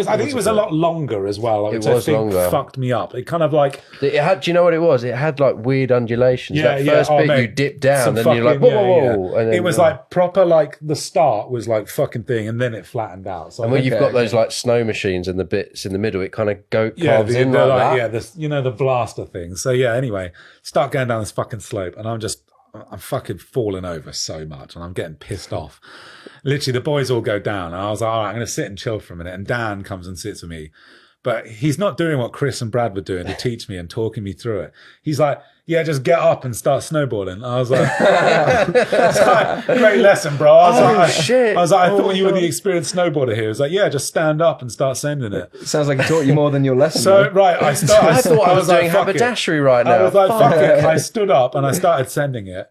I think it was a lot longer as well. It was longer. Fucked me up. It kind of like it had. Do you know what it was? It had like weird undulations. That first bit mate, you dip down, and fucking, you're like whoa. And then, it was like proper like the start was like fucking thing, and then it flattened out. So and when you've got those like snow machines and the bits in the middle, it kind of carves in like that. Yeah, this the blaster thing. So yeah, anyway, start going down this fucking slope, and I'm fucking falling over so much, and I'm getting pissed off. Literally, the boys all go down, and I was like, all right, I'm going to sit and chill for a minute. And Dan comes and sits with me. But he's not doing what Chris and Brad were doing to teach me and talking me through it. He's like, yeah, just get up and start snowboarding. I was like, great lesson, bro. I thought you were the experienced snowboarder here. He was like, yeah, just stand up and start sending it. It sounds like he taught you more than your lesson. So, right, I thought I was doing haberdashery right now. I was like, fuck it. I stood up and I started sending it.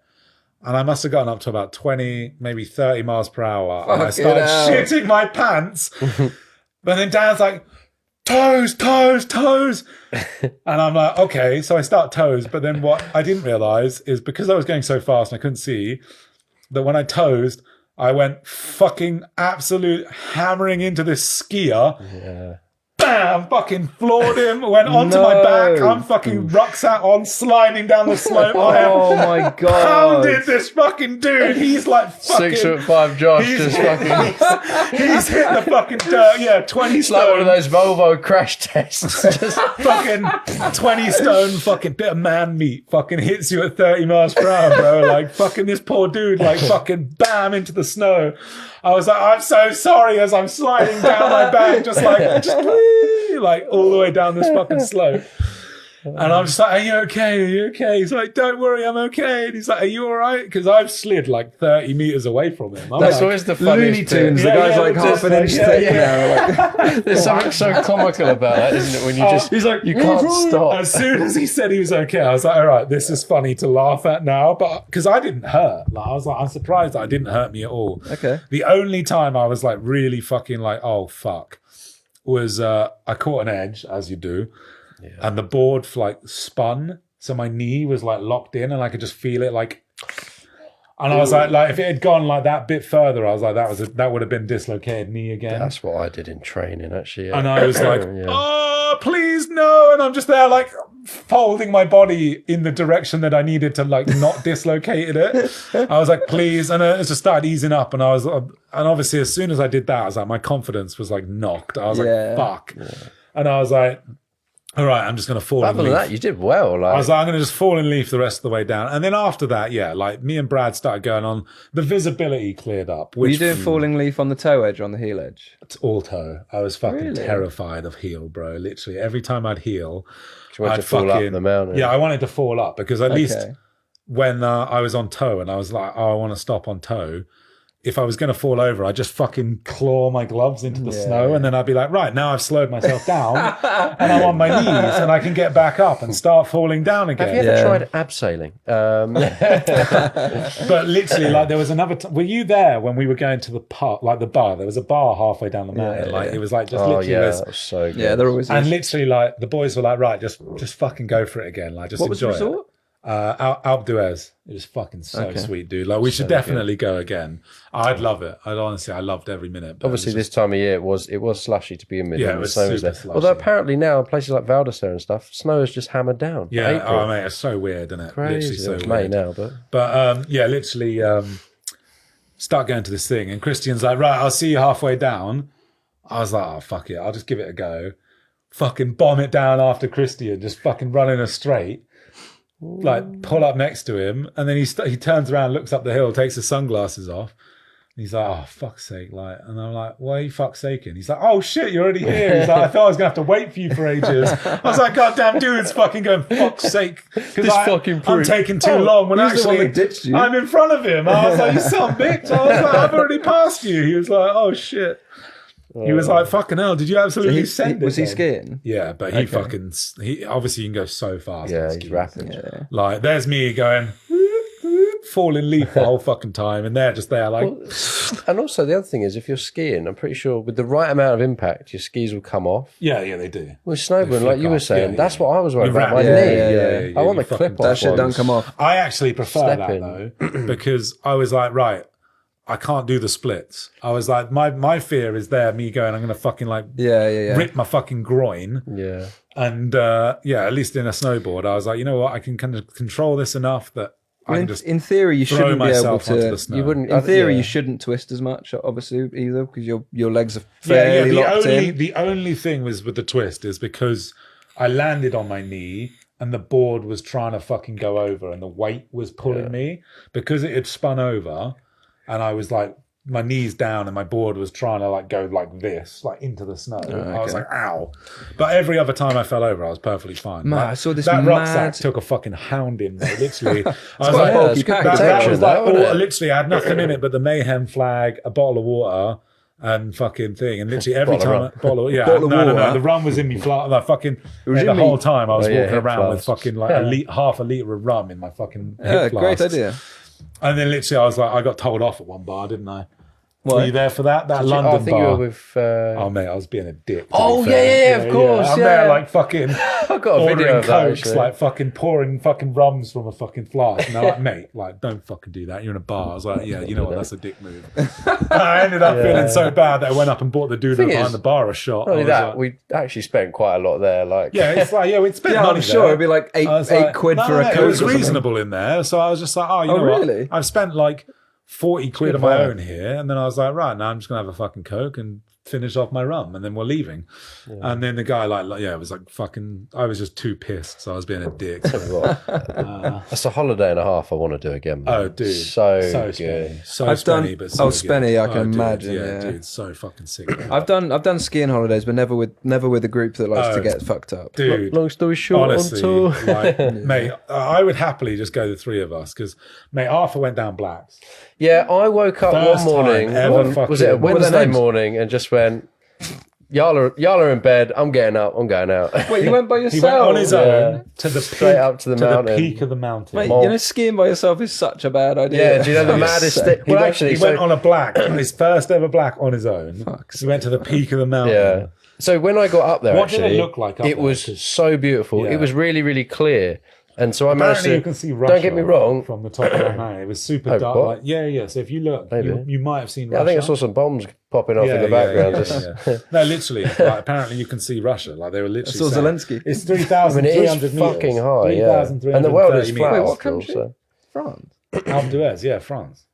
And I must have gotten up to about 20, maybe 30 miles per hour. And I started shitting my pants. But then Dan's like, toes. And I'm like, okay. So I start toes. But then what I didn't realize is because I was going so fast and I couldn't see, that when I toesed, I went fucking absolute hammering into this skier. Yeah. Bam! Fucking floored him. Went onto my back. I'm fucking rucksack on, sliding down the slope. Oh my god! Pounded this fucking dude. He's like fucking 6'5" Josh. Just fucking. He's hit the fucking dirt. Yeah, 20 It's stone. like one of those Volvo crash tests. Just fucking 20 stone. Fucking bit of man meat. Fucking hits you at 30 miles per hour, bro. Like fucking this poor dude. Like fucking bam into the snow. I was like, I'm so sorry as I'm sliding down my back, just like all the way down this fucking slope. And I'm just like, are you okay? He's like, don't worry, I'm okay. And he's like, are you all right? Because I've slid like 30 meters away from him. That's always the funniest Looney Tunes. bit. The guy's like half an inch thick now. Like, there's something so comical about that, isn't it? When you he's like, you can't stop. As soon as he said he was okay, I was like, all right, this is funny to laugh at now. But because I didn't hurt. Like, I was like, I'm surprised that it didn't hurt me at all. okay. The only time I was like really fucking like, oh fuck, was I caught an edge, as you do. Yeah. And the board like spun, so my knee was like locked in, and I could just feel it like. And I was like if it had gone like that bit further, I was like, that would have been dislocated knee again. That's what I did in training, actually. Yeah. And I was like, oh, please no! And I'm just there like folding my body in the direction that I needed to, like, not dislocated it. I was like, please. And it just started easing up. And obviously, as soon as I did that, I was like, my confidence was like knocked. I was like, fuck. Yeah. And I was like, all right, I'm just going to fall in Other than that, you did well. I was like, I'm going to just fall in leaf the rest of the way down. And then after that, yeah, like me and Brad started going on. The visibility cleared up. Were you doing falling leaf on the toe edge or on the heel edge? It's all toe. I was fucking terrified of heel, bro. Literally, every time I'd heel, I'd fall up the mountain. Yeah, I wanted to fall up because at least when I was on toe and I was like, oh, I want to stop on toe. If I was going to fall over, I'd just fucking claw my gloves into the snow. And then I'd be like, right, now I've slowed myself down and I'm on my knees and I can get back up and start falling down again. Have you ever tried abseiling? But literally, like, there was another were you there when we were going to the park, like the bar? There was a bar halfway down the mountain. It was like just literally. That was so good. Yeah, there always is. And literally, like, the boys were like, right, just fucking go for it again. Like, just enjoy it. Alpe d'Huez. It was fucking so sweet, dude. Like, we should definitely go again. I'd love it. I loved every minute. Obviously, this time of year it was slushy to begin with. Yeah, it was super slushy. Although apparently now places like Val d'Isère and stuff, snow is just hammered down. Yeah, oh mate, it's so weird, isn't it? Crazy. Literally It's so May weird. now, but yeah, literally start going to this thing, and Christian's like, right, I'll see you halfway down. I was like, oh fuck it, I'll just give it a go. Fucking bomb it down after Christian, just fucking running a straight. Like, pull up next to him, and then he turns around, looks up the hill, takes his sunglasses off, and he's like, oh fuck's sake, like, and I'm like, why are you fuck's saking? He's like, oh shit, you're already here. He's like, I thought I was gonna have to wait for you for ages. I was like, goddamn dude's fucking going, fuck's sake, because I'm taking too long when actually I'm in front of him. I was like, you son of a bitch. I was like, I've already passed you. He was like, oh shit. He was like, fucking hell, did you absolutely send it? Was he skiing? Yeah, but he obviously you can go so fast. Yeah, he's rapid. Yeah. Like, there's me going, falling leaf the whole fucking time, and they're just there like. And also the other thing is, if you're skiing, I'm pretty sure with the right amount of impact, your skis will come off. Yeah, they do. With snowboarding, like you were saying, that's what I was worried about. My knee. Yeah, I want the clip off. That shit don't come off. I actually prefer that though, because I was like, right, I can't do the splits. I was like, my fear is me going, I'm going to fucking like rip my fucking groin. Yeah. And at least in a snowboard, I was like, you know what, I can kind of control this enough that I can just in theory, you shouldn't be able to. Onto the snow. You wouldn't. In theory, you shouldn't twist as much, obviously, either, because your legs are fairly locked in. The only thing was with the twist is because I landed on my knee and the board was trying to fucking go over and the weight was pulling me because it had spun over. And I was like, my knees down and my board was trying to like go like this, like into the snow. I was like, ow. But every other time I fell over, I was perfectly fine. Man, I saw this that rucksack took a fucking hounding, mate. Literally. I was like, literally, I had nothing in it but the Mayhem flag, a bottle of water, and fucking thing. And literally every time, no, the rum was in me. The whole time I was walking around with fucking like half a litre of rum in my fucking hip flasks. Great idea. And then literally I was like, I got told off at one bar, didn't I? Were you there for that? That London bar? I think you were with... Oh, mate, I was being a dick. Oh, yeah, of course. I'm there like fucking I got a video of cokes, that, like fucking pouring fucking rums from a fucking flask. And they're like, mate, like, don't fucking do that. You're in a bar. I was like, yeah, you know what? That's a dick move. And I ended up feeling so bad that I went up and bought the dude behind the bar a shot. Not only that, we actually spent quite a lot there. Like, it's like, we'd spent money I'm sure there. it'd be like eight quid for a Coke. It was reasonable in there. So I was just like, oh, you know what? I've spent like 40 quid of my own here, and then I was like, right, now I'm just gonna have a fucking Coke and finish off my rum, and then we're leaving. And then the guy it was like fucking, I was just too pissed, so I was being a dick. That's a holiday and a half I want to do again, man. Oh dude, so good. Spenny, but so Spenny, I can dude, imagine. Yeah, dude, so fucking sick. I've done skiing holidays, but never with a group that likes to get fucked up. Dude, long story short, honestly, on tour. Like, mate, I would happily just go the three of us, because mate, Arthur went down blacks. Yeah, I woke up one morning, was it a Wednesday morning, and just went, y'all are in bed, I'm getting up, I'm going out. Wait, you went by yourself? He went on his own to the straight up to the mountain. The peak of the mountain. Mate, skiing by yourself is such a bad idea. Yeah, do you know the maddest thing? Well, actually, he went on a black, his first ever black on his own. He went to the peak of the mountain. Yeah. So when I got up there, what did it look like? It was so beautiful. Yeah. It was really, really clear. And so I managed Apparently to. you can see Russia Don't get me wrong. from the top of the mountain. It was super Oh, dark. what? Like, yeah. So if you look, Maybe. you might have seen Yeah, Russia. I think I saw some bombs popping off in the background. Yeah. No, literally. Like, apparently you can see Russia. Like they were literally. I saw saying, Zelensky. It's 3,300 I mean, it meters. is fucking high, yeah. And the world is flat. Wait, what still, country? so. France. Alpe d'Huez, yeah, France.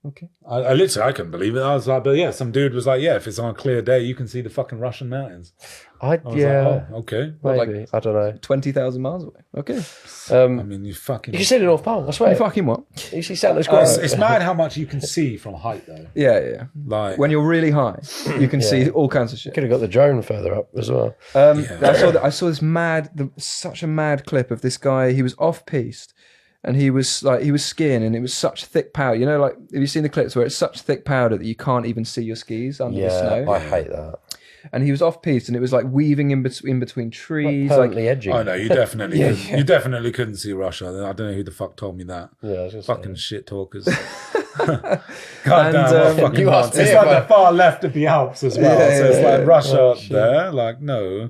Okay. I literally, I couldn't believe it. I was like, but yeah, some dude was like, yeah, if it's on a clear day, you can see the fucking Russian mountains. I was like, oh, okay. Maybe. I don't know. 20,000 miles away. Okay. I mean, you fucking. You can see the North Pole, I swear. You fucking what? You see Santa's Cross. It's mad how much you can see from height, though. Yeah. Like When you're really high, you can see all kinds of shit. Could have got the drone further up as well. I saw this such a mad clip of this guy. He was off piste, and he was skiing, and it was such thick powder. You know, like have you seen the clips where it's such thick powder that you can't even see your skis under the snow? I hate that. And he was off piste, and it was like weaving in between trees, Permanently edging. Oh no, you definitely you definitely couldn't see Russia. I don't know who the fuck told me that. Yeah, I was gonna Fucking say. shit talkers. God damn, what fucking you asked nonsense. It's me like if the far left of the Alps as well. So it's like Russia up there. Like no,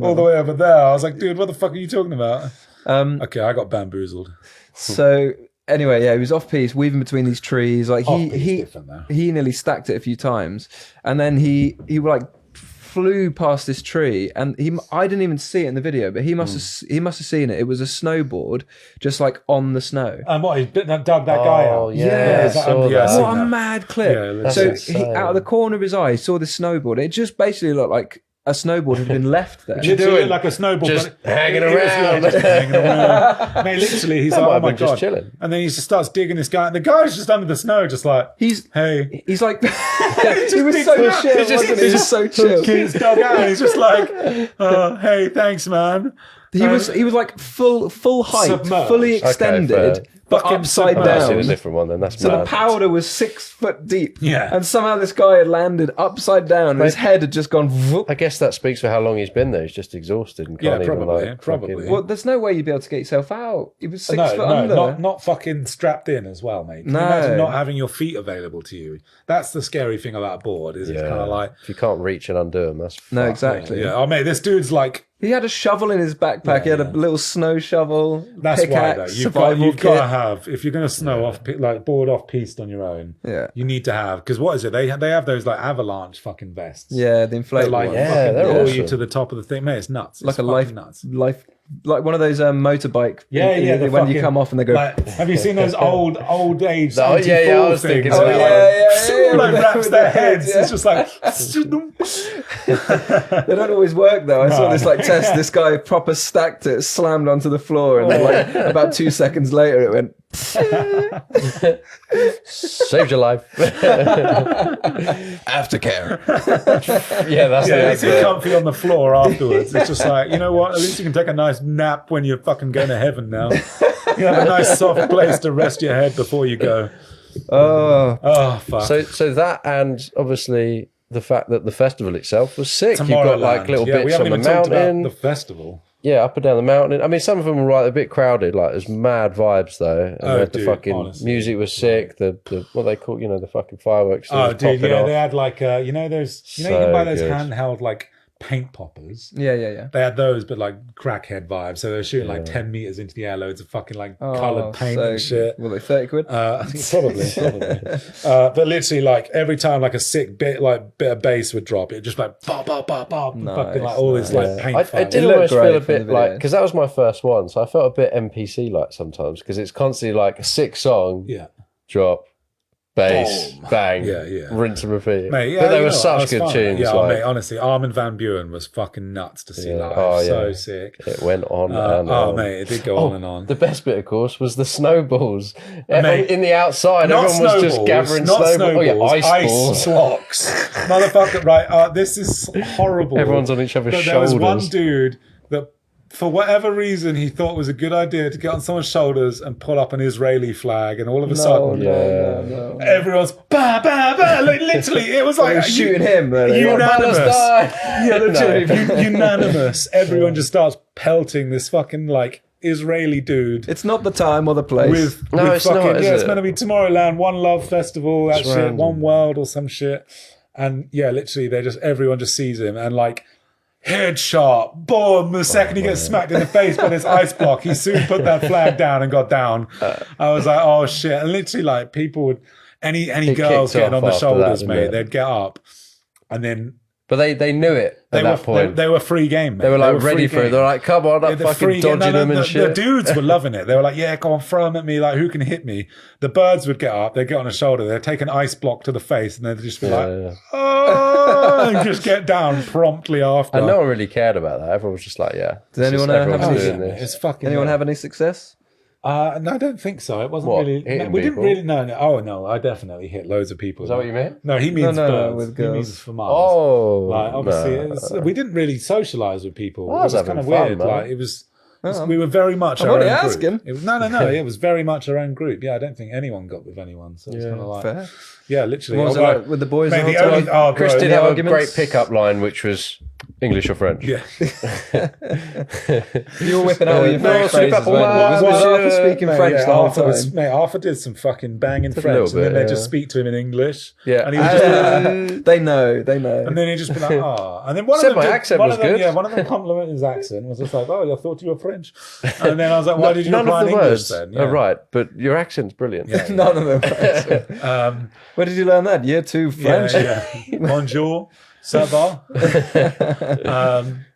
all the way over there. I was like, dude, what the fuck are you talking about? Okay, I got bamboozled. So anyway, yeah, he was off piste, weaving between these trees. Like he different though. he nearly stacked it a few times, and then he like flew past this tree, and I didn't even see it in the video, but he must have seen it. It was a snowboard just like on the snow. And what, he dug that guy out? Oh, yeah. Yeah, I saw that. What a mad clip. Yeah, so that's he, insane. out of the corner of his eye, he saw this snowboard. It just basically looked like a snowboard had been left there. You do it like a snowball, Just but hanging it was, around. just hanging around. Mate, literally, he's That like, might oh have my been just god, chilling. and then he just starts digging this guy, and the guy's just under the snow, just like, He's hey, like, he was so chill, wasn't he? He was so chill. He's dug out, and he's just like, hey, thanks, man. He was like full height, Submerged. fully Okay, extended, fair. but Fucking upside submerged. I've seen a down. different one then. That's So mad. the powder was 6 foot deep. Yeah. And somehow this guy had landed upside down, and his head had just gone. Whoop. I guess that speaks for how long he's been there. He's just exhausted and can't Yeah, even probably, like. probably. fucking- Well, there's no way you'd be able to get yourself out. He was 6 foot No, under. not fucking strapped in as well, mate. Can No. you imagine not having your feet available to you? That's the scary thing about a board, is it's kind of like, if you can't reach and undo them, that's No, fucked. exactly. yeah, oh mate, this dude's like, He had a shovel in his backpack. He had a little snow shovel, that's pickaxe, why though. survival You've got kit. to have, if you're going to snow off, like board off piste on your own, Yeah. you need to have, because what is it? They have those like avalanche fucking vests. Yeah, the They're inflatable like, one. Yeah, fucking they're pull awesome. you to the top of the thing. Mate, it's nuts. Like It's a fucking nuts. life, like one of those motorbike. Yeah, the when you fucking- come off and they go. Like, have you seen those old age Oh, yeah, anti-fall I was things? thinking That, so. like, yeah. like With wraps the their heads, heads. yeah. It's just like. They don't always work though. I saw this like test. This guy proper stacked it, slammed onto the floor, and then like about 2 seconds later, it went. Saved your life. Aftercare. Yeah, that's Yeah, the it's idea. comfy on the floor afterwards. It's just like, you know what? At least you can take a nice nap when you're fucking going to heaven now. You have a nice soft place to rest your head before you go. Oh, fuck. So that, and obviously the fact that the festival itself was sick. You've got like Tomorrowland. little we bits haven't on the even talked mountain. about the festival. Yeah, up and down the mountain. I mean, some of them were right a bit crowded. Like, there's mad vibes though. And Oh, the dude, fucking honestly. music was sick. The what they call, the fucking fireworks. Oh, things dude, popping yeah, off. they had like, you know, you can So buy those good. handheld like paint poppers. Yeah. They had those, but like crackhead vibes. So they were shooting like 10 meters into the air, loads of fucking like coloured paint and shit. Well, like 30 quid. I think probably. But literally, like every time, like a sick bit of bass would drop, it just like bop, bop, bop, bop, and fucking like all this like paint. I fire. did It looked almost great feel a from the bit like, videos. because that was my first one, so I felt a bit NPC like sometimes, because it's constantly like a sick song, Yeah, drop, bass, Boom. bang, Yeah. rinse and repeat. mate. Yeah, but they you were know, such that's good fun. tunes. Yeah, like, mate. Honestly, Armin van Buuren was fucking nuts to see live. Oh, So yeah. sick. it went on and Oh, on. mate, it did go on and on. The best bit, of course, was the snowballs. Mate, In the outside, Not everyone was just snowballs, gathering not snowballs. Oh, yeah, snowballs, ice balls. blocks. Motherfucker, right? This is horrible. Everyone's on each other's But there was one shoulders. dude that, for whatever reason, he thought was a good idea to get on someone's shoulders and pull up an Israeli flag, and all of a sudden, No. everyone's bah bah bah. Like, literally, it was They like were shooting him. unanimous. Palestine! Yeah, literally, unanimous. Everyone just starts pelting this fucking like Israeli dude. It's not the time or the place. With No, with it's not, is it's it? meant to be Tomorrowland, One Love Festival, that It's shit, random. One World or some shit. And yeah, literally, everyone just sees him, and like headshot, boom. The second he gets smacked in the face by this ice block, he soon put that flag down and got down. I was like, oh shit. And literally like people would, any girls getting on the shoulders, mate, they'd get up and then. But they knew it at that point. They were free game, mate. They were like ready for it. They were like, come on, I'm fucking dodging them and shit. The dudes were loving it. They were like, yeah, go on, throw them at me. Like, who can hit me? The birds would get up. They'd get on a shoulder. They'd take an ice block to the face and they'd just be oh, and just get down promptly after. And no one really cared about that. Everyone was just like, yeah. Did anyone have any success? No, I don't think so. It wasn't really. No, we didn't really. No. Oh no, I definitely hit loads of people. Is that what you mean? No, he means birds. With girls. He means for Mars. Oh, like obviously, we didn't really socialize with people. Oh, it was kind of weird. Man. Like it was. We were very much our own asking. group. It was, no. It was very much our own group. Yeah, I don't think anyone got with anyone. So it's kind of like, fair. Yeah, literally. What was it like with the boys? Mate, Chris did have a great pickup line, which was English or French. Yeah. You were whipping out your French phrases. Was Arthur speaking French the whole time? Mate, Arthur did some fucking banging French, and then they just speak to him in English. Yeah. And he was just they know. And then he'd just be like, and then one of them, yeah, one of them complimented his accent. Was just like, oh, I thought you were French. And then I was like, why did you reply in English then? Oh, right, but your accent's brilliant. Yeah. None of them. Where did you learn that? Year 2 French? Yeah. Bonjour. Ça va?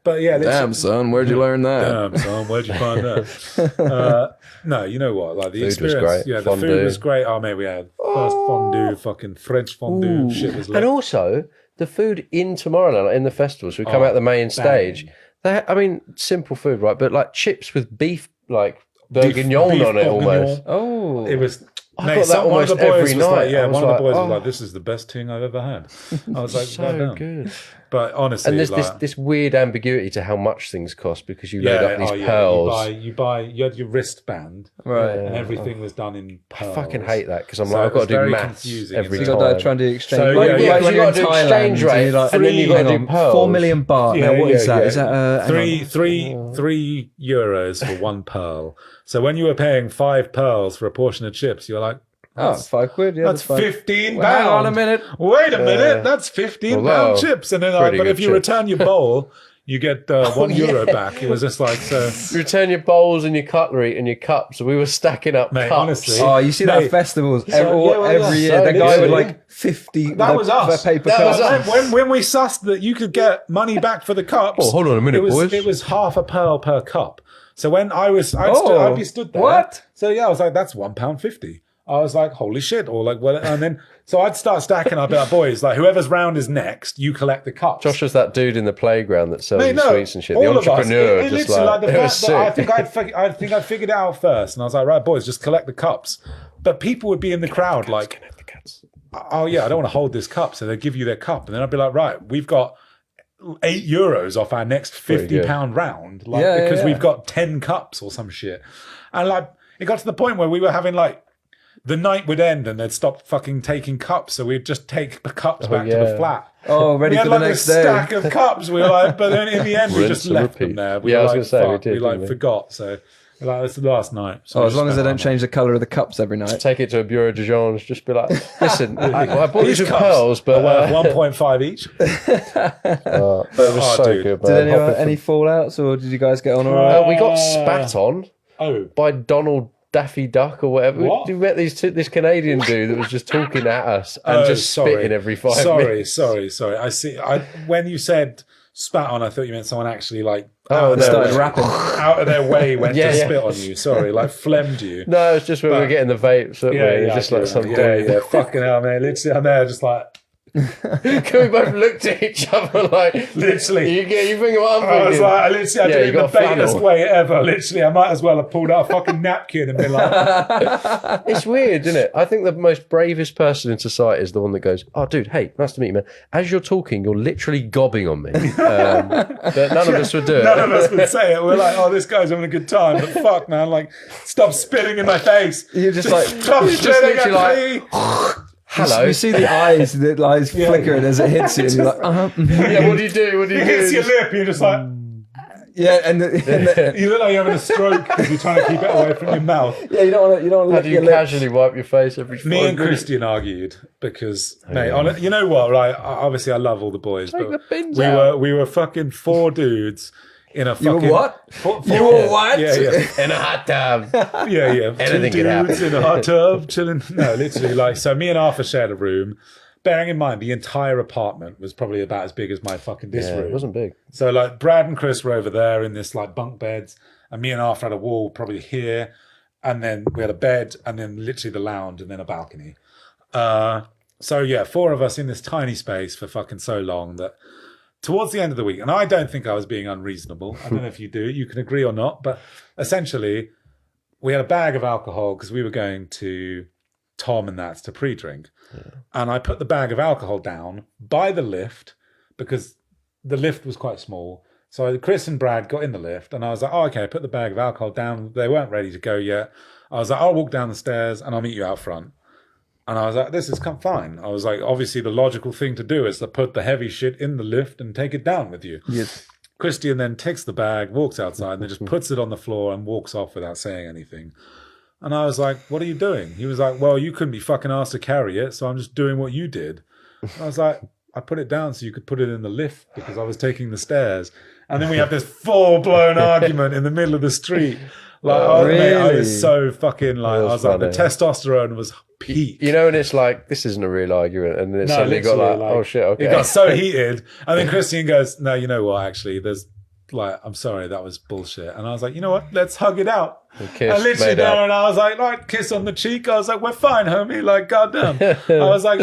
But yeah, damn son, where'd you learn that? Damn son, where'd you find that? No, you know what? Like the food experience, was great. yeah, Fondue. the food was great. Oh man, we had first fondue, fucking French fondue. Shit was lit. And also the food in Tomorrowland, like in the festivals, we come out the main stage. I mean, simple food, right? But like chips with beef, like bourguignon on it, almost. Oh, it was. I got that almost every night. Like, yeah, one of the boys was like, "This is the best thing I've ever had." I was like, so good. But honestly, and there's like, this weird ambiguity to how much things cost because you load up these pearls. You had your wristband, right, and everything was done in pearls. I fucking hate that because I'm like, I've got to do maths every time. You got to try and do exchange. So, like you got to do exchange rate, and then you got to do pearls. 4 million baht. Now, what is that? Yeah. Is that three euros for one pearl? So when you were paying 5 pearls for a portion of chips, you're like, that's £5. Yeah, that's 15 pounds. Hang on a minute. Wait a minute. That's 15 pound chips. And then, but if you return your bowl, you get €1 back. It was just like so. You return your bowls and your cutlery and your cups. So we were stacking up cups. Honestly, you see that at festivals every year. The guy with like 50. That was us. Paper cups. When we sussed that you could get money back for the cups. Oh, hold on a minute, boys. It was half a pearl per cup. So when I'd be stood there. What? So yeah, I was like, that's £1.50. I was like, holy shit, or like, well, and then so I'd start stacking. I'd be like, boys, like whoever's round is next, you collect the cups. Josh was that dude in the playground that sells you sweets and shit. The entrepreneur, it just like it was sick. I think I figured it out first, and I was like, right, boys, just collect the cups. But people would be in the crowd like, oh yeah, I don't want to hold this cup, so they give you their cup, and then I'd be like, right, we've got €8 off our next £50 round, like because we've got 10 cups or some shit, and like it got to the point where we were having like. The night would end and they'd stop fucking taking cups, so we'd just take the cups back to the flat. Oh, ready for the next day. We had like a stack of cups. We were like, but then in the end we just left them there. We I was going to say we did. We like forgot, so like it's the last night. So as long as they don't change the colour of the cups every night. Just take it to a bureau de change. Just be like, listen, I bought these pearls, but worth 1.5 each. But it was so good. Did anyone any fallouts, or did you guys get on all right? We got spat on by Donald Daffy Duck or whatever. What? We met this Canadian dude that was just talking at us and just spitting every 5 minutes. Sorry. I see. When you said spat on, I thought you meant someone actually like started rapping out of their way went to spit on you. Sorry, like phlegmed you. No, it's just when we were getting the vapes. Just like some dude. Fucking hell, man. Literally, I'm there just like. We both looked at each other like literally. You think what I'm thinking? I was like, I did it in the baitest way ever. Literally, I might as well have pulled out a fucking napkin and been like. It's weird, isn't it? I think the most bravest person in society is the one that goes, "Oh, dude, hey, nice to meet you, man. As you're talking, you're literally gobbing on me." But none of us would do it. None of us would say it. We're like, "Oh, this guy's having a good time," but fuck, man, like, stop spitting in my face. You're just like, stop spitting at me. Hello. You see the eyes flickering as it hits you, and you're like, Yeah, what do you do? It hits your lip, you're just like, Yeah, and You look like you're having a stroke because you're trying to keep it away from your mouth. yeah, you don't want to. How do you casually wipe your face every? Me and Christian argued because, mate, you know what, right? Obviously, I love all the boys, Take the but bins we out. were fucking 4 dudes in a You fucking were what? Four, You were what? Yeah. In a hot tub. Yeah. Anything 2 could happen. dudes in a hot tub chilling. No, literally, like, so me and Arthur shared a room. Bearing in mind, the entire apartment was probably about as big as my fucking this Yeah, room. it wasn't big. So like Brad and Chris were over there in this like bunk beds, and me and Arthur had a wall probably here, and then we had a bed, and then literally the lounge, and then a balcony. So yeah, 4 of us in this tiny space for fucking so long that towards the end of the week, and I don't think I was being unreasonable. I don't know if you do. You can agree or not, but essentially, we had a bag of alcohol because we were going to Tom and that's to pre-drink. And I put the bag of alcohol down by the lift because the lift was quite small. So Chris and Brad got in the lift and I was like, oh, okay, I put the bag of alcohol down. They weren't ready to go yet. I was like, I'll walk down the stairs and I'll meet you out front. And I was like, this is fine. I was like, obviously the logical thing to do is to put the heavy shit in the lift and take it down with you. Yes. Christian then takes the bag, walks outside, and then just puts it on the floor and walks off without saying anything. And I was like, what are you doing? He was like, well, you couldn't be fucking asked to carry it, so I'm just doing what you did. I was like, I put it down so you could put it in the lift because I was taking the stairs. And then we have this full-blown argument in the middle of the street. Like, mate, I was so fucking like, I was like, the testosterone was peak. You know, and it's like, this isn't a real argument. And then it suddenly got like, oh shit, okay. It got so heated. And then Christian goes, no, you know what, actually, there's like, I'm sorry, that was bullshit. And I was like, you know what, let's hug it out. Kiss, and literally there, and I was like, kiss on the cheek. I was like, we're fine, homie. Like, goddamn. I was like,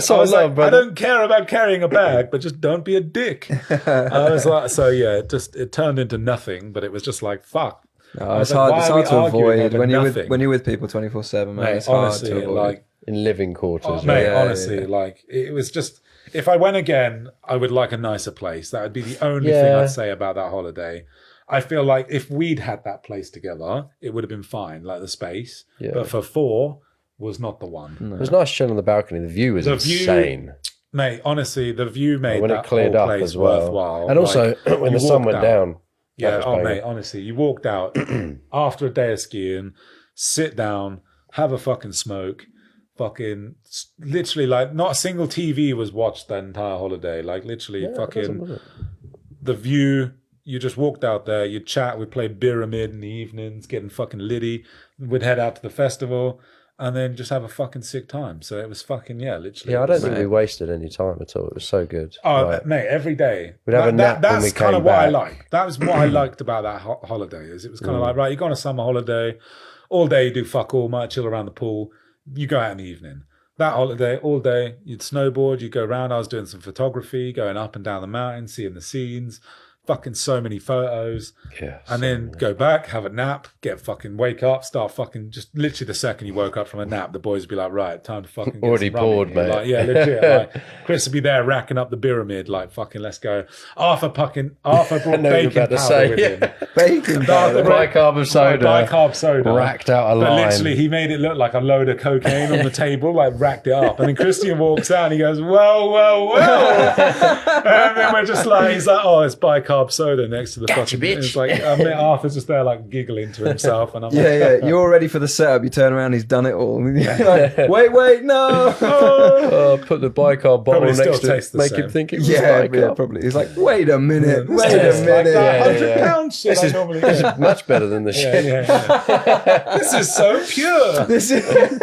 I don't care about carrying a bag, but just don't be a dick. I was like, so yeah, it turned into nothing, but it was just like, fuck. It's hard to avoid when you're with people 24/7, man. It's honestly, hard to avoid. like in living quarters, mate. right? Honestly, like it was just. If I went again, I would like a nicer place. That would be the only thing I'd say about that holiday. I feel like if we'd had that place together, it would have been fine, like the space. Yeah. But for 4 was not the one. No. It was nice chilling on the balcony. The view was insane. Mate, honestly, the view made when that it cleared whole up place as well. worthwhile. And also, when the sun went down. Yeah, mate, honestly, you walked out after a day of skiing, sit down, have a fucking smoke, fucking literally like not a single TV was watched that entire holiday. Like literally fucking the view. You just walked out there, you'd chat, we'd play pyramid in the evenings, getting fucking litty. We'd head out to the festival and then just have a fucking sick time. So it was fucking, literally. Yeah, I don't think we wasted any time at all. It was so good. Oh, mate, every day. We'd have a nap when we came back. That's kind of what I liked. That was what I liked about that holiday. Is it was kind of like, right, you go on a summer holiday, all day you do fuck all, might chill around the pool, you go out in the evening. That holiday, all day, you'd snowboard, you'd go around. I was doing some photography, going up and down the mountain, seeing the scenes. Fucking so many photos, and then go back, have a nap, wake up, start fucking just literally the second you woke up from a nap, the boys would be like, right, time to fucking get already bored, mate. Like, yeah, legit. Like Chris would be there racking up the pyramid, like fucking let's go. Arthur brought baking powder with him. Baking powder, bicarb soda, racked out a line. But literally, he made it look like a load of cocaine on the table, like racked it up. And then Christian walks out and he goes, well. And then we're just like, he's like, oh, it's bicarb soda next to the fucking bitch. It's like Arthur's just there like giggling to himself, and I'm like, you're all ready for the setup. You turn around, he's done it all. Like, wait, no. Put the bicarb bottle next to it, make him think it was bicarb. Yeah, probably. He's like, wait a minute. Like that £100 shit. This is much better than the shit. This is so pure. This is.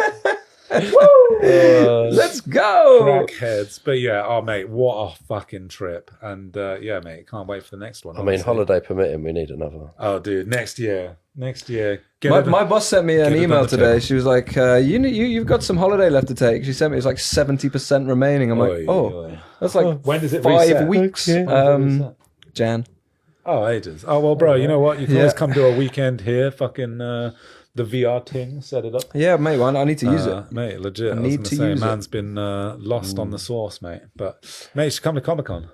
Woo! Let's go, crackheads. But yeah, mate, what a fucking trip. And mate, can't wait for the next one. I mean, holiday permitting, we need another. Oh, dude, next year. My boss sent me an email today. She was like, you've got some holiday left to take. She sent me, it's like 70% remaining. I'm like, that's like when does it 5 reset? weeks. Jan. Oh, ages. Oh, well, bro, you know what? You can always come to a weekend here, fucking the VR thing, set it up. Yeah, mate, I need to use it. Mate, legit. I was going to say, man's been lost on the sauce, mate. But, mate, you should come to Comic-Con.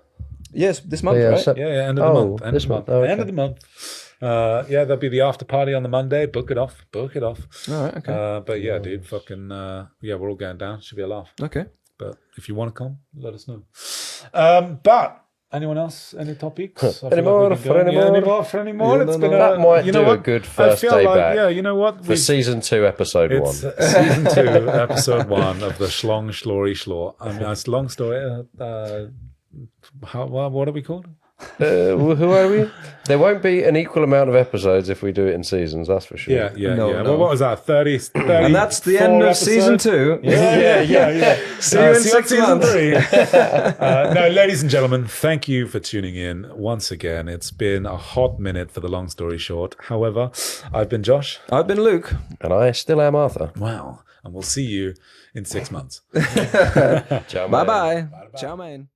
Yes, this month, right? End of the month. End of the month. There'll be the after party on the Monday. Book it off. All right, okay. But yeah, dude, fucking, we're all going down. Should be a laugh. Okay. But if you want to come, let us know. But Anyone else? Any topics? I feel Any more we can for go- any yeah, more? any more for any more? Yeah, It's no, been no. That might you know do a what? good I first feel day like, back. yeah, you know what? For season 2, episode 1. It's season 2, episode 1 of the Longstoryshort. I mean, it's long story. What are we called? Who are we? There won't be an equal amount of episodes if we do it in seasons, that's for sure. Yeah. No. Well, what was that? 30 And that's the end of season 2. Yeah. See you in 6 season months. 3. No, ladies and gentlemen, thank you for tuning in once again. It's been a hot minute for the Long Story Short. However, I've been Josh. I've been Luke. And I still am Arthur. Wow. And we'll see you in 6 months. Ciao, man. Bye-bye. Ciao, man.